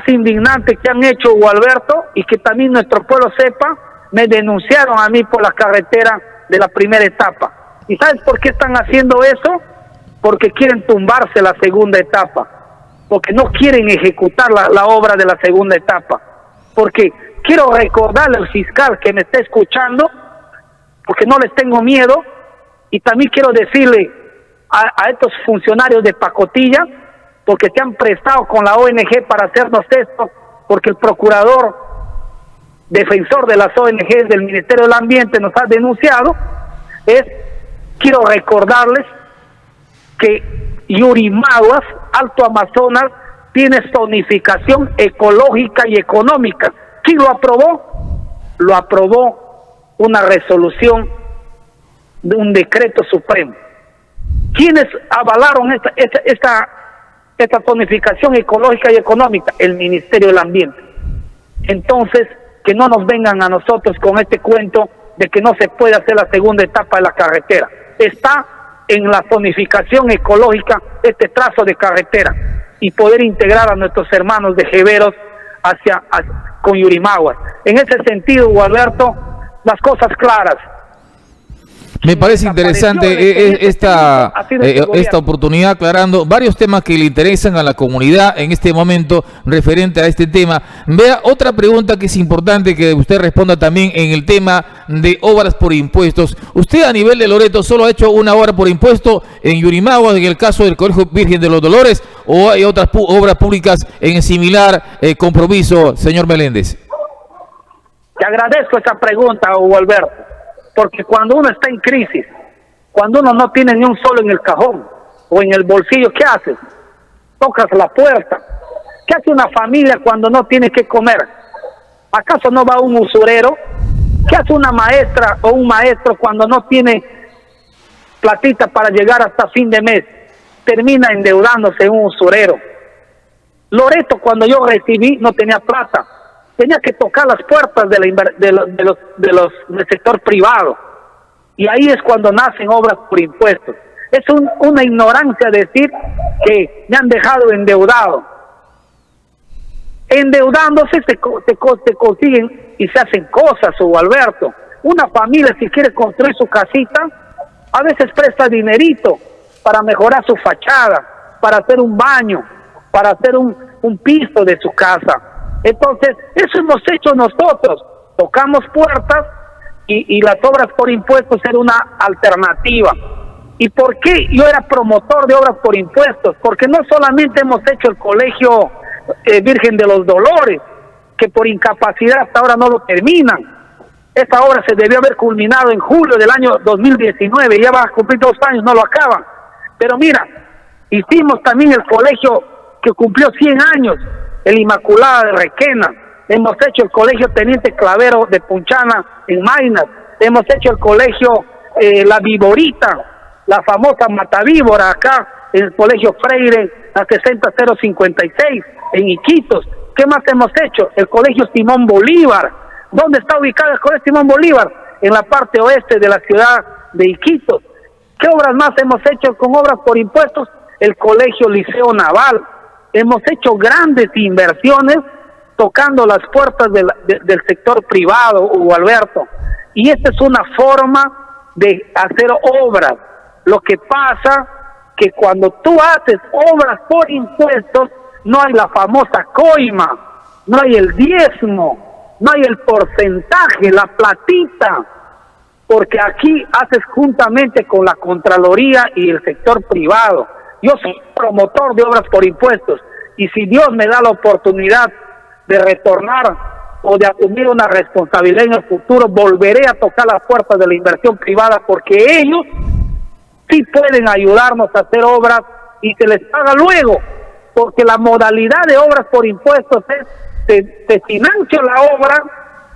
indignante que han hecho, Hugo Alberto, y que también nuestro pueblo sepa, me denunciaron a mí por la carretera de la primera etapa. ¿Y sabes por qué están haciendo eso? Porque quieren tumbarse la segunda etapa, porque no quieren ejecutar la obra de la segunda etapa. Porque quiero recordarle al fiscal que me está escuchando, porque no les tengo miedo, y también quiero decirle a estos funcionarios de pacotilla, porque se han prestado con la ONG para hacernos esto, porque el procurador defensor de las ONG del Ministerio del Ambiente nos ha denunciado. Quiero recordarles que Yurimaguas, Alto Amazonas, tiene zonificación ecológica y económica. ¿Quién lo aprobó? Lo aprobó una resolución de un decreto supremo. ¿Quiénes avalaron esta zonificación ecológica y económica? El Ministerio del Ambiente. Entonces, que no nos vengan a nosotros con este cuento de que no se puede hacer la segunda etapa de la carretera. Está en la zonificación ecológica este trazo de carretera y poder integrar a nuestros hermanos de Jeveros con Yurimaguas. En ese sentido, Gualberto, las cosas claras. Me parece interesante esta oportunidad, aclarando varios temas que le interesan a la comunidad en este momento referente a este tema. Vea, otra pregunta que es importante que usted responda también en el tema de obras por impuestos. ¿Usted a nivel de Loreto solo ha hecho una obra por impuesto en Yurimaguas, en el caso del Colegio Virgen de los Dolores, o hay otras obras públicas en similar compromiso, señor Meléndez? Te agradezco esa pregunta, Hugo Alberto. Porque cuando uno está en crisis, cuando uno no tiene ni un solo en el cajón o en el bolsillo, ¿qué haces? Tocas la puerta. ¿Qué hace una familia cuando no tiene que comer? ¿Acaso no va un usurero? ¿Qué hace una maestra o un maestro cuando no tiene platita para llegar hasta fin de mes? Termina endeudándose en un usurero. Loreto, cuando yo recibí, no tenía plata. Tenía que tocar las puertas del sector privado. Y ahí es cuando nacen obras por impuestos. Es una ignorancia decir que me han dejado endeudado. Endeudándose se consiguen y se hacen cosas, Hugo Alberto. Una familia, si quiere construir su casita, a veces presta dinerito para mejorar su fachada, para hacer un baño, para hacer un piso de su casa. Entonces, eso hemos hecho nosotros. Tocamos puertas y las obras por impuestos era una alternativa. ¿Y por qué yo era promotor de obras por impuestos? Porque no solamente hemos hecho el Colegio Virgen de los Dolores, que por incapacidad hasta ahora no lo terminan. Esta obra se debió haber culminado en julio del año 2019, ya va a cumplir 2 años, no lo acaban. Pero mira, hicimos también el colegio que cumplió 100 años, el Inmaculada de Requena. Hemos hecho el Colegio Teniente Clavero de Punchana en Maynas. Hemos hecho el Colegio La Viborita, la famosa Matavíbora acá en el Colegio Freire, a 60056 en Iquitos. ¿Qué más hemos hecho? El Colegio Simón Bolívar. ¿Dónde está ubicado el Colegio Simón Bolívar? En la parte oeste de la ciudad de Iquitos. ¿Qué obras más hemos hecho con obras por impuestos? El Colegio Liceo Naval. Hemos hecho grandes inversiones tocando las puertas del sector privado, Hugo Alberto. Y esta es una forma de hacer obras. Lo que pasa que cuando tú haces obras por impuestos, no hay la famosa coima, no hay el diezmo, no hay el porcentaje, la platita, porque aquí haces juntamente con la Contraloría y el sector privado. Yo soy promotor de obras por impuestos y si Dios me da la oportunidad de retornar o de asumir una responsabilidad en el futuro, volveré a tocar las puertas de la inversión privada porque ellos sí pueden ayudarnos a hacer obras y se les paga luego, porque la modalidad de obras por impuestos es se financia la obra,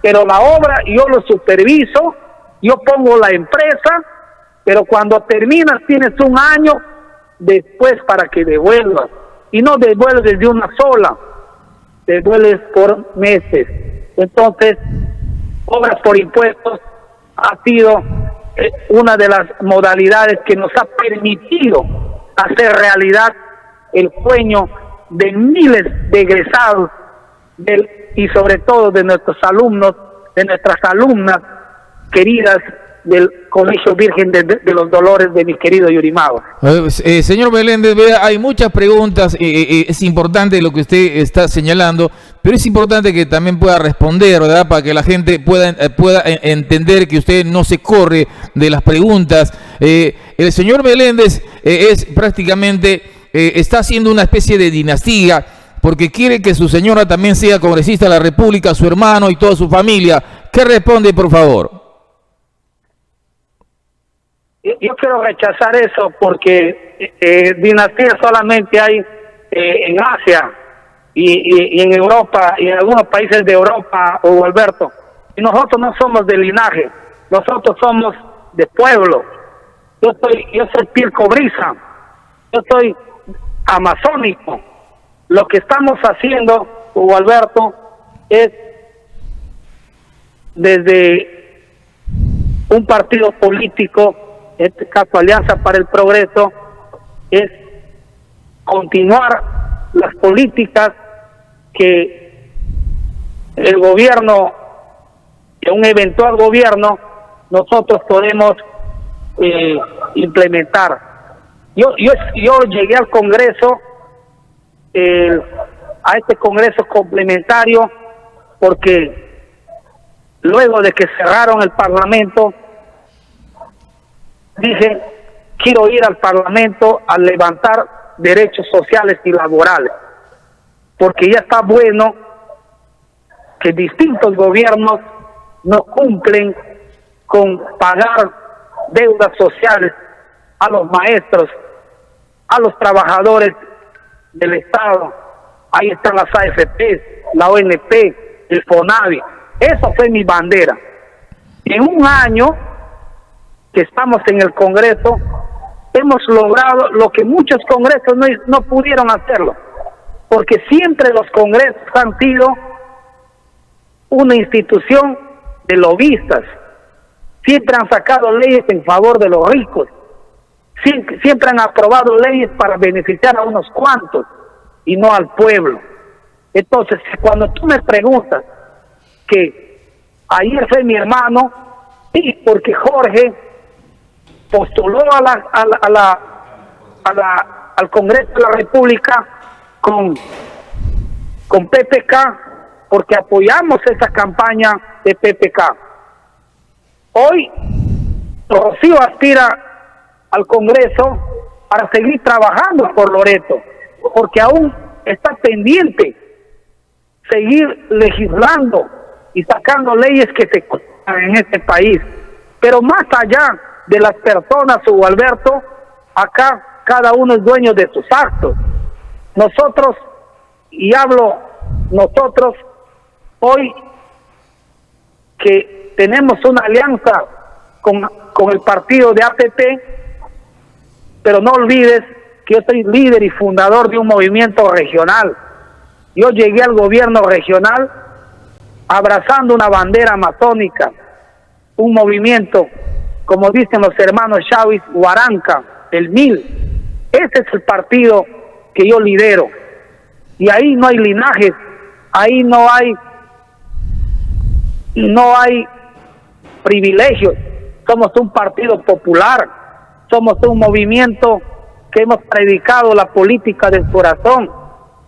pero la obra yo lo superviso, yo pongo la empresa, pero cuando terminas tienes un año después para que devuelvas, y no devuelves de una sola, devuelves por meses. Entonces, obras por impuestos ha sido una de las modalidades que nos ha permitido hacer realidad el sueño de miles de egresados y sobre todo de nuestros alumnos, de nuestras alumnas queridas del Colegio Virgen de los Dolores de mi querido Yurimaguas. Señor Meléndez, vea, hay muchas preguntas, es importante lo que usted está señalando, pero es importante que también pueda responder, ¿verdad? Para que la gente pueda entender que usted no se corre de las preguntas. El señor Meléndez es prácticamente, está haciendo una especie de dinastía, porque quiere que su señora también sea congresista de la República, su hermano y toda su familia. ¿Qué responde, por favor? Yo quiero rechazar eso porque dinastías solamente hay en Asia y en Europa y en algunos países de Europa, Hugo Alberto. Y nosotros no somos de linaje, nosotros somos de pueblo. Yo soy piel cobriza, yo soy amazónico. Lo que estamos haciendo, Hugo Alberto, es desde un partido político, en este caso Alianza para el Progreso, es continuar las políticas que el gobierno, que un eventual gobierno, nosotros podemos implementar. Yo llegué al Congreso, a este Congreso complementario, porque luego de que cerraron el Parlamento, dije, quiero ir al Parlamento a levantar derechos sociales y laborales, porque ya está bueno que distintos gobiernos no cumplen con pagar deudas sociales a los maestros, a los trabajadores del Estado. Ahí están las AFP, la ONP, el FONAVI. Esa fue mi bandera. En un año que estamos en el Congreso, hemos logrado lo que muchos congresos no pudieron hacerlo, porque siempre los congresos han sido una institución de lobistas, siempre han sacado leyes en favor de los ricos, siempre han aprobado leyes para beneficiar a unos cuantos y no al pueblo. Entonces, cuando tú me preguntas que ayer fue mi hermano, sí, porque Jorge postuló al Congreso de la República con PPK, porque apoyamos esa campaña de PPK. Hoy Rocío aspira al Congreso para seguir trabajando por Loreto, porque aún está pendiente seguir legislando y sacando leyes que se cumplan en este país. Pero más allá de las personas, Hugo Alberto, acá cada uno es dueño de sus actos. Nosotros, y hablo nosotros, hoy que tenemos una alianza con el partido de APP, pero no olvides que yo soy líder y fundador de un movimiento regional. Yo llegué al gobierno regional abrazando una bandera amazónica, un movimiento, como dicen los hermanos Chávez, Huaranca, el MIL. Ese es el partido que yo lidero. Y ahí no hay linajes, ahí no hay privilegios. Somos un partido popular, somos un movimiento que hemos predicado la política del corazón.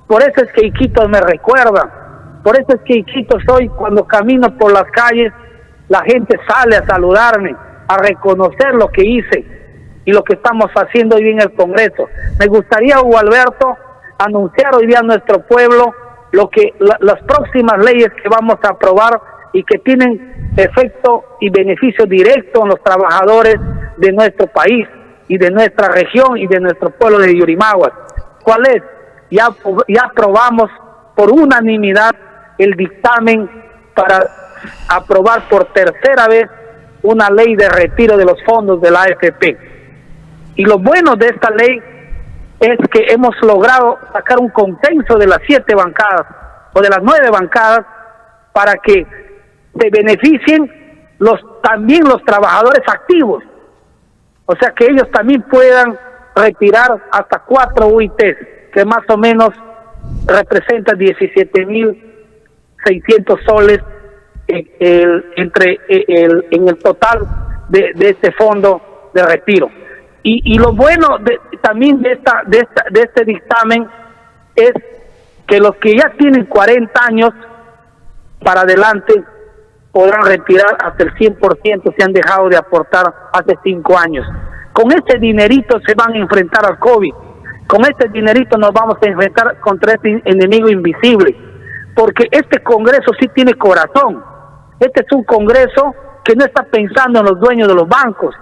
Por eso es que Iquitos me recuerda, por eso es que Iquitos hoy, cuando camino por las calles, la gente sale a saludarme, a reconocer lo que hice y lo que estamos haciendo hoy en el Congreso. Me gustaría, Hugo Alberto, anunciar hoy día a nuestro pueblo las próximas leyes que vamos a aprobar y que tienen efecto y beneficio directo en los trabajadores de nuestro país y de nuestra región y de nuestro pueblo de Yurimaguas. ¿Cuál es? Ya aprobamos por unanimidad el dictamen para aprobar por tercera vez una ley de retiro de los fondos de la AFP. Y lo bueno de esta ley es que hemos logrado sacar un consenso de las 7 bancadas o de las 9 bancadas para que se beneficien también los trabajadores activos, o sea que ellos también puedan retirar hasta 4 UITs, que más o menos representa 17.600 soles en el total de este fondo de retiro. Y lo bueno también de este dictamen es que los que ya tienen 40 años para adelante podrán retirar hasta el 100% si han dejado de aportar hace 5 años. Con este dinerito se van a enfrentar al COVID. Con este dinerito nos vamos a enfrentar contra este enemigo invisible. Porque este Congreso sí tiene corazón. Este es un Congreso que no está pensando en los dueños de los bancos,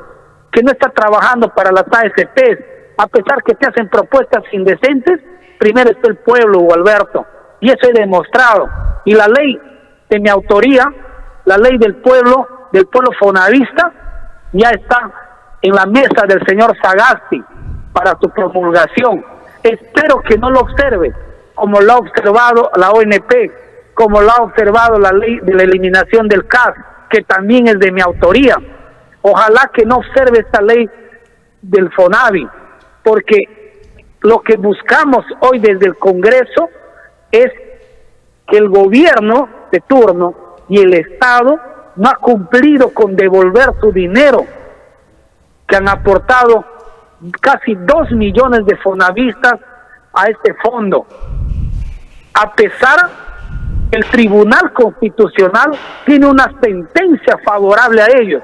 que no está trabajando para las AFPs. A pesar que se hacen propuestas indecentes, primero está el pueblo, Hugo Alberto. Y eso he demostrado. Y la ley de mi autoría, la ley del pueblo fonavista, ya está en la mesa del señor Sagasti para su promulgación. Espero que no lo observe como lo ha observado la ONP, como lo ha observado la ley de la eliminación del CAS, que también es de mi autoría. Ojalá que no observe esta ley del FONAVI, porque lo que buscamos hoy desde el Congreso es que el gobierno de turno y el Estado no ha cumplido con devolver su dinero, que han aportado casi 2 millones de fonavistas a este fondo, a pesar que el Tribunal Constitucional tiene una sentencia favorable a ellos.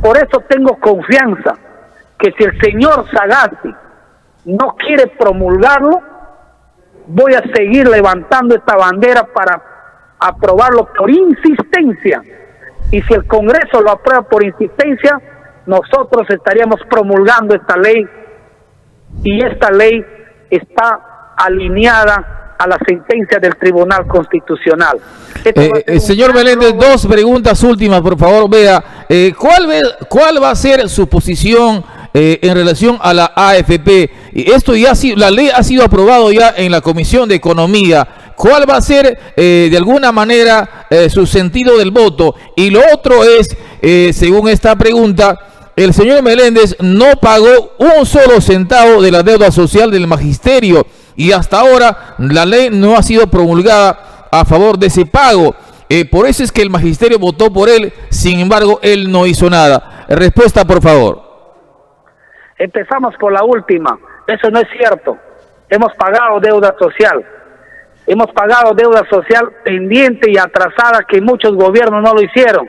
Por eso tengo confianza que si el señor Sagasti no quiere promulgarlo, voy a seguir levantando esta bandera para aprobarlo por insistencia. Y si el Congreso lo aprueba por insistencia, nosotros estaríamos promulgando esta ley, y esta ley está alineada a la sentencia del Tribunal Constitucional. Señor Meléndez, dos preguntas últimas, por favor. Vea, ¿cuál va a ser su posición en relación a la AFP? Y esto ya la ley ha sido aprobado ya en la Comisión de Economía. ¿Cuál va a ser de alguna manera su sentido del voto? Y lo otro es, según esta pregunta, el señor Meléndez no pagó un solo centavo de la deuda social del magisterio, y hasta ahora la ley no ha sido promulgada a favor de ese pago. Por eso es que el magisterio votó por él, sin embargo, él no hizo nada. Respuesta, por favor. Empezamos por la última. Eso no es cierto. Hemos pagado deuda social. Hemos pagado deuda social pendiente y atrasada que muchos gobiernos no lo hicieron.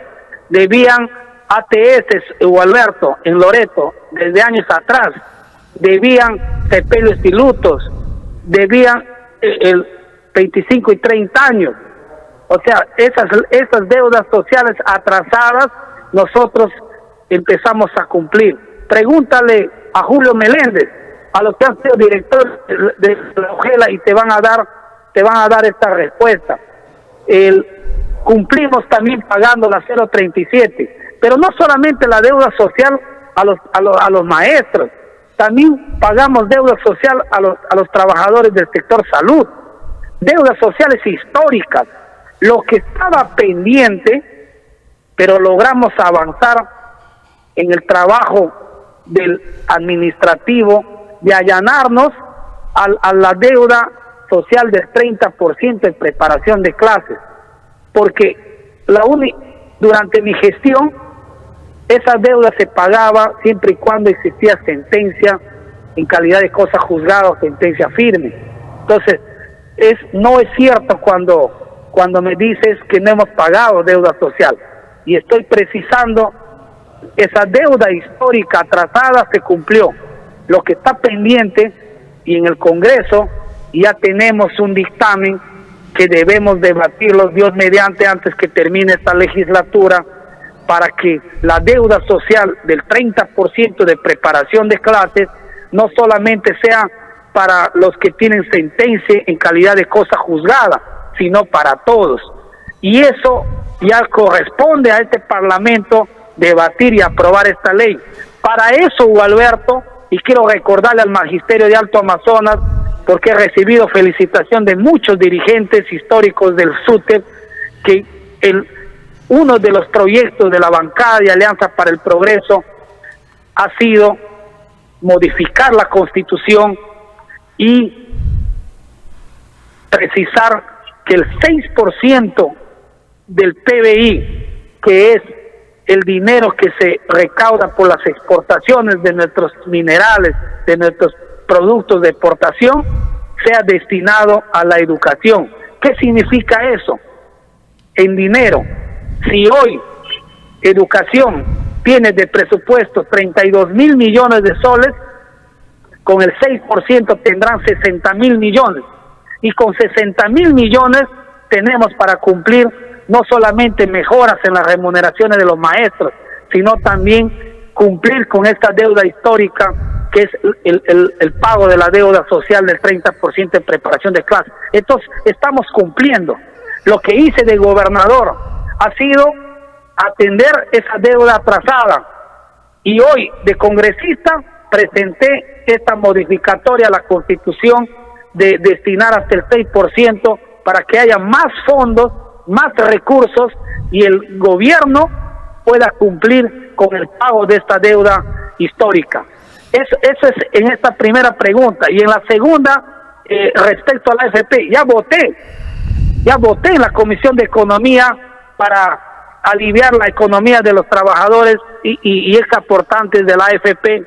Debían ATS, Alberto, en Loreto, desde años atrás. Debían sepelios y lutos. Debían el 25 y 30 años. O sea, esas deudas sociales atrasadas, nosotros empezamos a cumplir. Pregúntale a Julio Meléndez, a los que han sido directores de la OGELA, y te van a dar esta respuesta. Cumplimos también pagando la 037, pero no solamente la deuda social a los maestros, también pagamos deuda social a los trabajadores del sector salud, deudas sociales históricas. Lo que estaba pendiente, pero logramos avanzar en el trabajo del administrativo de allanarnos a la deuda social del 30% en preparación de clases, porque durante mi gestión esa deuda se pagaba siempre y cuando existía sentencia en calidad de cosa juzgada o sentencia firme. Entonces no es cierto cuando me dices que no hemos pagado deuda social, y estoy precisando, esa deuda histórica atrasada se cumplió. Lo que está pendiente, y en el Congreso ya tenemos un dictamen que debemos debatirlo, Dios mediante, antes que termine esta legislatura, para que la deuda social del 30% de preparación de clases no solamente sea para los que tienen sentencia en calidad de cosa juzgada, sino para todos. Y eso ya corresponde a este Parlamento debatir y aprobar esta ley. Para eso, Hugo Alberto, y quiero recordarle al Magisterio de Alto Amazonas, porque he recibido felicitación de muchos dirigentes históricos del SUTEP, que uno de los proyectos de la bancada de Alianza para el Progreso ha sido modificar la Constitución y precisar que el 6% del PBI, que es el dinero que se recauda por las exportaciones de nuestros minerales, de nuestros productos de exportación, sea destinado a la educación. ¿Qué significa eso? En dinero, si hoy educación tiene de presupuesto 32.000 millones de soles, con el 6% tendrán 60.000 millones, y con 60.000 millones tenemos para cumplir no solamente mejoras en las remuneraciones de los maestros, sino también cumplir con esta deuda histórica, que es el pago de la deuda social del 30% en preparación de clases. Entonces, estamos cumpliendo. Lo que hice de gobernador ha sido atender esa deuda atrasada, Y hoy, de congresista, presenté esta modificatoria a la Constitución de destinar hasta el 6% para que haya más fondos, más recursos y el gobierno pueda cumplir con el pago de esta deuda histórica. Eso es en esta primera pregunta. Y en la segunda, respecto a la AFP, ya voté en la Comisión de Economía para aliviar la economía de los trabajadores y ex aportantes de la AFP,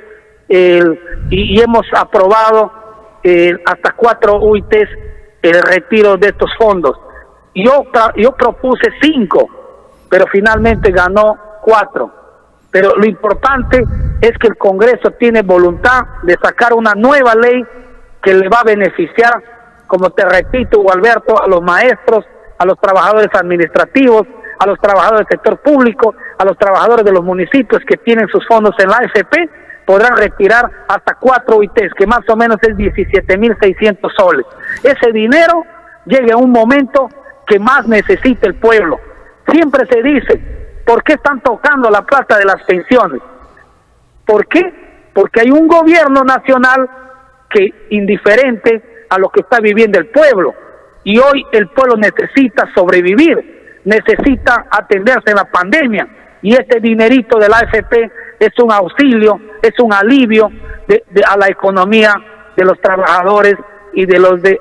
y hemos aprobado hasta 4 UITs el retiro de estos fondos. Yo propuse 5, pero finalmente ganó 4. Pero lo importante es que el Congreso tiene voluntad de sacar una nueva ley que le va a beneficiar, como te repito, Hugo Alberto, a los maestros, a los trabajadores administrativos, a los trabajadores del sector público, a los trabajadores de los municipios que tienen sus fondos en la AFP, podrán retirar hasta 4 UITs, que más o menos es 17.600 soles. Ese dinero llega a un momento que más necesita el pueblo. Siempre se dice, ¿por qué están tocando la plata de las pensiones? ¿Por qué? Porque hay un gobierno nacional que indiferente a lo que está viviendo el pueblo. Y hoy el pueblo necesita sobrevivir, necesita atenderse en la pandemia. Y este dinerito de la AFP es un auxilio, es un alivio a la economía de los trabajadores y de los ex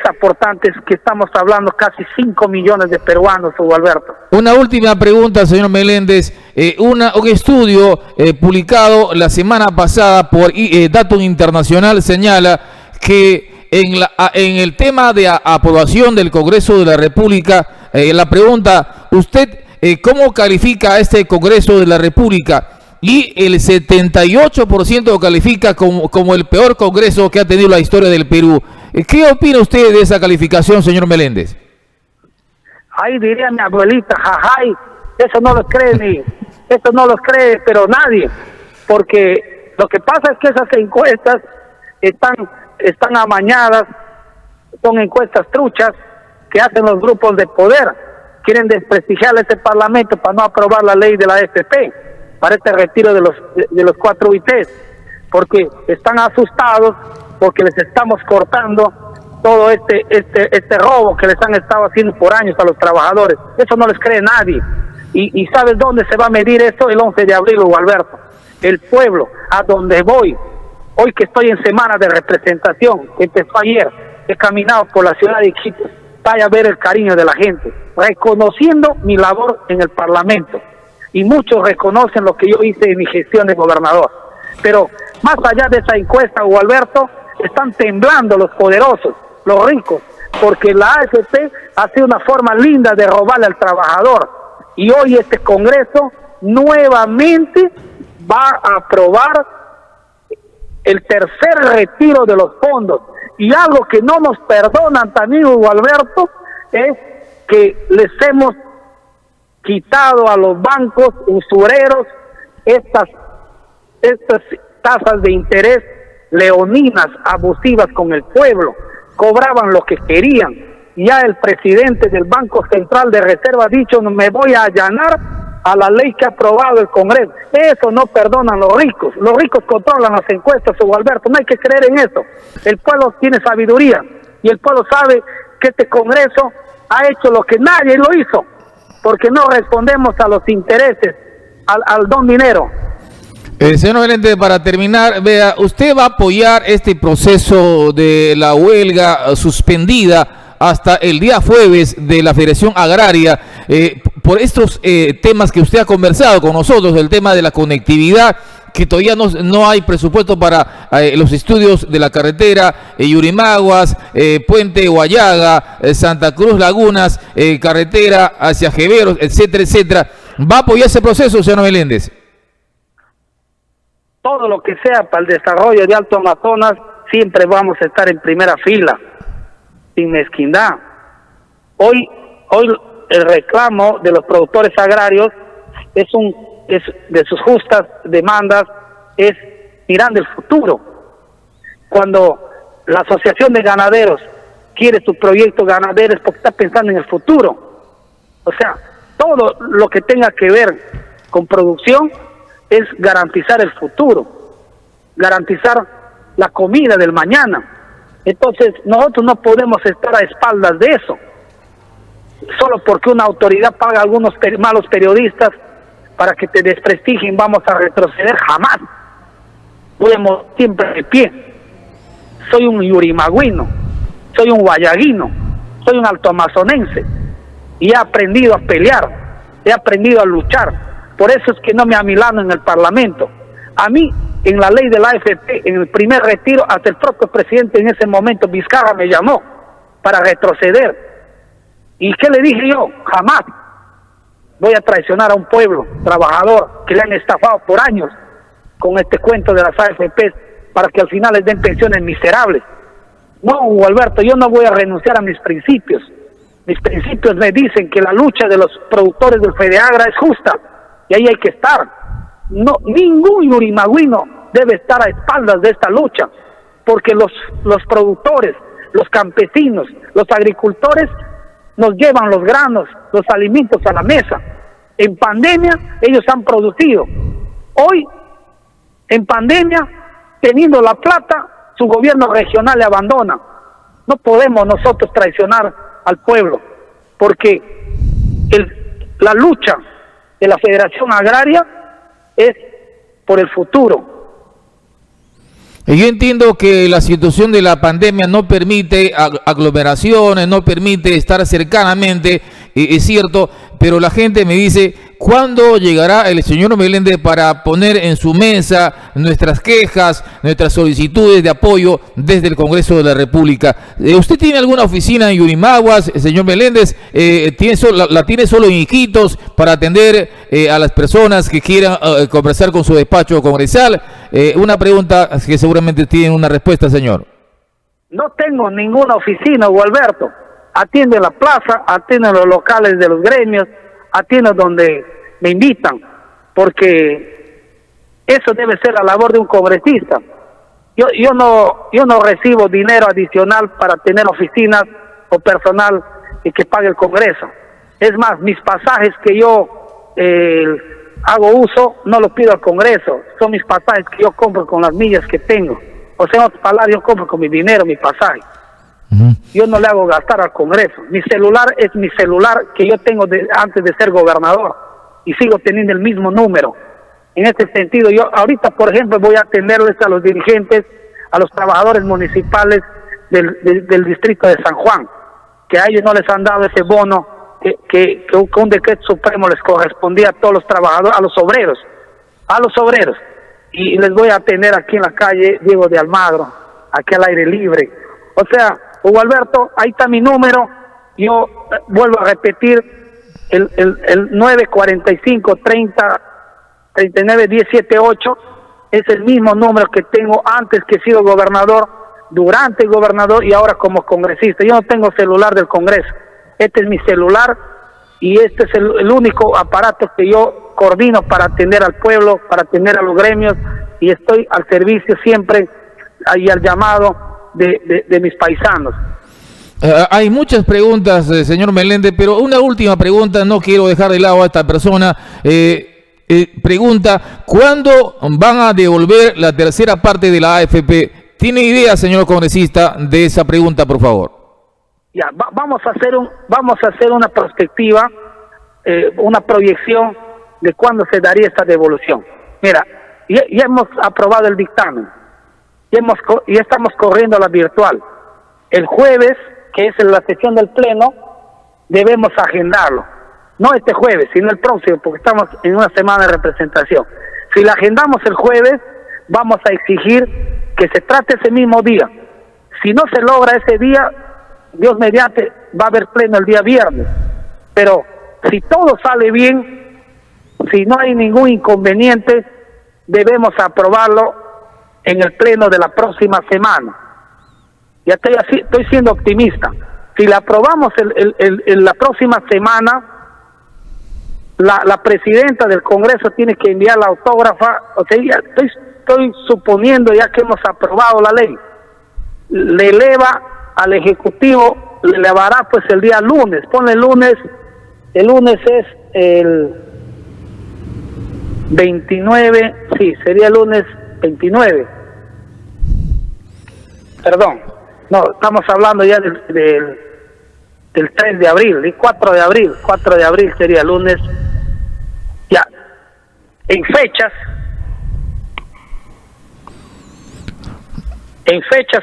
aportantes, que estamos hablando casi 5 millones de peruanos, Hugo Alberto. Una última pregunta, señor Meléndez. Un estudio publicado la semana pasada por Datum Internacional señala que en el tema de aprobación del Congreso de la República, la pregunta, ¿usted cómo califica a este Congreso de la República? Y el 78% lo califica como el peor Congreso que ha tenido la historia del Perú. ¿Qué opina usted de esa calificación, señor Meléndez? Ahí diría mi abuelita, jajay, eso no lo cree pero nadie, porque lo que pasa es que esas encuestas están amañadas, son encuestas truchas que hacen los grupos de poder, quieren desprestigiar ese parlamento para no aprobar la ley de la AFP, para este retiro de los 4 UITs, porque están asustados, porque les estamos cortando todo este robo que les han estado haciendo por años a los trabajadores. Eso no les cree nadie. ¿Y sabes dónde se va a medir eso? El 11 de abril, Hugo Alberto. El pueblo, a donde voy, hoy que estoy en semana de representación, que empezó ayer, he caminado por la ciudad de Iquitos, vaya a ver el cariño de la gente, reconociendo mi labor en el Parlamento. Y muchos reconocen lo que yo hice en mi gestión de gobernador. Pero más allá de esa encuesta, Hugo Alberto, están temblando los poderosos, los ricos, porque la AFP ha sido una forma linda de robarle al trabajador. Y hoy este Congreso nuevamente va a aprobar el tercer retiro de los fondos. Y algo que no nos perdonan también, Hugo Alberto, es que les hemos quitado a los bancos usureros estas tasas de interés leoninas, abusivas con el pueblo. Cobraban lo que querían. Ya el presidente del Banco Central de Reserva ha dicho, me voy a allanar a la ley que ha aprobado el Congreso. Eso no perdonan los ricos. Los ricos controlan las encuestas, Hugo Alberto. No hay que creer en eso. El pueblo tiene sabiduría y el pueblo sabe que este Congreso ha hecho lo que nadie lo hizo, porque no respondemos a los intereses, al don dinero. Señor Meléndez, para terminar, vea, ¿usted va a apoyar este proceso de la huelga suspendida hasta el día jueves de la Federación Agraria por estos temas que usted ha conversado con nosotros, el tema de la conectividad, que todavía no hay presupuesto para los estudios de la carretera Yurimaguas, Puente Guayaga, Santa Cruz Lagunas, carretera hacia Jeveros, etcétera, etcétera? ¿Va a apoyar ese proceso, señor Meléndez? Todo lo que sea para el desarrollo de Alto Amazonas, siempre vamos a estar en primera fila, sin mezquindad. Hoy el reclamo de los productores agrarios es de sus justas demandas, es mirando el futuro. Cuando la Asociación de Ganaderos quiere su proyecto ganadero es porque está pensando en el futuro. O sea, todo lo que tenga que ver con producción es garantizar el futuro, garantizar la comida del mañana. Entonces nosotros no podemos estar a espaldas de eso, solo porque una autoridad paga a algunos malos periodistas para que te desprestigien. Vamos a retroceder jamás. Podemos siempre de pie. Soy un yurimagüino, soy un guayaguino, soy un altoamazonense y he aprendido a pelear, he aprendido a luchar. Por eso es que no me amilano en el Parlamento. A mí, en la ley de la AFP, en el primer retiro, hasta el propio presidente en ese momento, Vizcarra, me llamó para retroceder. ¿Y qué le dije yo? Jamás voy a traicionar a un pueblo trabajador que le han estafado por años con este cuento de las AFP para que al final les den pensiones miserables. No, Hugo Alberto, yo no voy a renunciar a mis principios. Mis principios me dicen que la lucha de los productores del Fedeagra es justa y ahí hay que estar. No, ningún yurimagüino debe estar a espaldas de esta lucha, porque los productores, los campesinos, los agricultores nos llevan los granos, los alimentos a la mesa. En pandemia ellos han producido. Hoy, en pandemia, teniendo la plata, su gobierno regional le abandona. No podemos nosotros traicionar al pueblo, porque la lucha de la Federación Agraria es por el futuro. Yo entiendo que la situación de la pandemia no permite aglomeraciones, no permite estar cercanamente, es cierto, pero la gente me dice, ¿cuándo llegará el señor Meléndez para poner en su mesa nuestras quejas, nuestras solicitudes de apoyo desde el Congreso de la República? ¿Usted tiene alguna oficina en Yurimaguas, señor Meléndez? ¿La tiene solo en Iquitos para atender a las personas que quieran conversar con su despacho congresal? Una pregunta que seguramente tiene una respuesta, señor. No tengo ninguna oficina, Hugo Alberto. Atiendo en la plaza, atiendo en los locales de los gremios, atiendo donde me invitan, porque eso debe ser la labor de un congresista. Yo no recibo dinero adicional para tener oficinas o personal que pague el Congreso. Es más, mis pasajes que yo hago uso no los pido al Congreso, son mis pasajes que yo compro con las millas que tengo. O sea, en otras palabras, yo compro con mi dinero mi pasaje. Yo no le hago gastar al Congreso. Mi celular es mi celular que yo tengo antes de ser gobernador y sigo teniendo el mismo número. En este sentido, yo ahorita, por ejemplo, voy a atenderles a los dirigentes, a los trabajadores municipales del distrito de San Juan, que a ellos no les han dado ese bono que un decreto supremo les correspondía a todos los trabajadores, a los obreros. Y les voy a atender aquí en la calle Diego de Almagro, aquí al aire libre. O sea, Hugo Alberto, ahí está mi número. Yo vuelvo a repetir, el 945 30 39 178 es el mismo número que tengo antes que he sido gobernador, durante el gobernador y ahora como congresista. Yo no tengo celular del Congreso. Este es mi celular y este es el único aparato que yo coordino para atender al pueblo, para atender a los gremios, y estoy al servicio siempre y al llamado de mis paisanos. Hay muchas preguntas, señor Meléndez, pero una última pregunta, no quiero dejar de lado a esta persona. Pregunta, ¿cuándo van a devolver la tercera parte de la AFP? ¿Tiene idea, señor congresista, de esa pregunta, por favor? Ya, vamos a hacer una perspectiva, una proyección de cuándo se daría esta devolución. Mira, ya hemos aprobado el dictamen. Ya estamos corriendo a la virtual. El jueves, que es la sesión del Pleno, debemos agendarlo. No este jueves, sino el próximo, porque estamos en una semana de representación. Si la agendamos el jueves, vamos a exigir que se trate ese mismo día. Si no se logra ese día, Dios mediante, va a haber Pleno el día viernes. Pero si todo sale bien, si no hay ningún inconveniente, debemos aprobarlo en el Pleno de la próxima semana. Ya estoy siendo optimista. Si la aprobamos en la próxima semana, la presidenta del Congreso tiene que enviar la autógrafa. O sea, ya estoy suponiendo ya que hemos aprobado la ley. Le eleva al Ejecutivo, le elevará pues el día lunes. Ponle el lunes es 29, sí, sería el lunes 29. Perdón, no, estamos hablando ya del 3 de abril, el 4 de abril, 4 de abril sería el lunes. Ya, en fechas,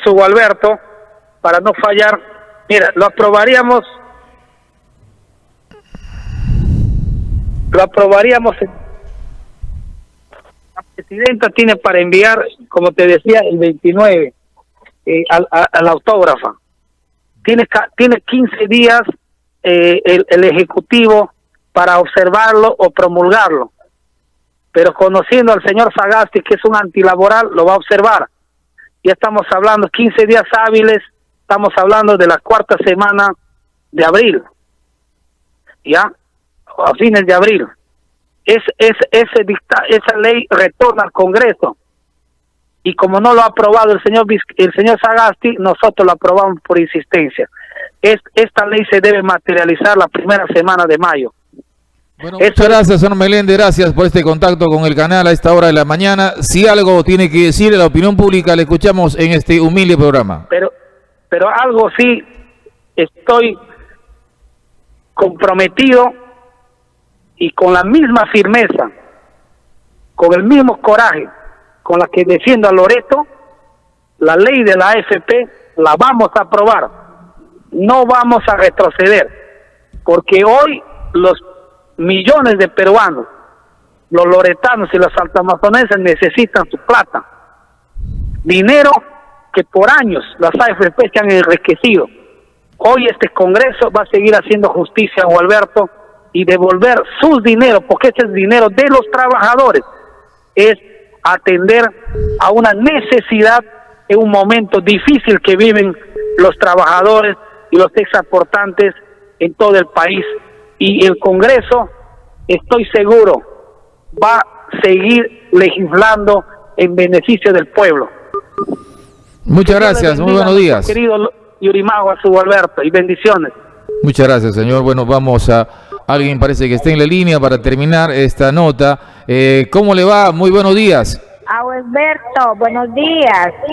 Hugo Alberto, para no fallar, mira, lo aprobaríamos la presidenta tiene para enviar, como te decía, el 29 a la autógrafa. Tiene 15 días el Ejecutivo para observarlo o promulgarlo. Pero conociendo al señor Sagasti, que es un antilaboral, lo va a observar. Ya estamos hablando 15 días hábiles, estamos hablando de la cuarta semana de abril. ¿Ya? A fines de abril. Esa ley retorna al Congreso. Y como no lo ha aprobado el señor Sagasti, nosotros lo aprobamos por insistencia. Esta ley se debe materializar la primera semana de mayo. Bueno, muchas gracias, señor Meléndez, gracias por este contacto con el canal a esta hora de la mañana. Si algo tiene que decir a la opinión pública, le escuchamos en este humilde programa. Pero algo sí, estoy comprometido y con la misma firmeza, con el mismo coraje con la que defiendo a Loreto, la ley de la AFP la vamos a aprobar. No vamos a retroceder, porque hoy los millones de peruanos, los loretanos y los altoamazoneses necesitan su plata. Dinero que por años las AFP se han enriquecido. Hoy este Congreso va a seguir haciendo justicia, Hugo Alberto, y devolver sus dineros, porque ese es dinero de los trabajadores. Es atender a una necesidad en un momento difícil que viven los trabajadores y los exaportantes en todo el país. Y el Congreso, estoy seguro, va a seguir legislando en beneficio del pueblo. Muchas gracias, muy buenos días. Querido Yurimaguas, Hugo Alberto, y bendiciones. Muchas gracias, señor. Bueno, vamos a... Alguien parece que está en la línea para terminar esta nota. ¿Cómo le va? Muy buenos días. Alberto, buenos días.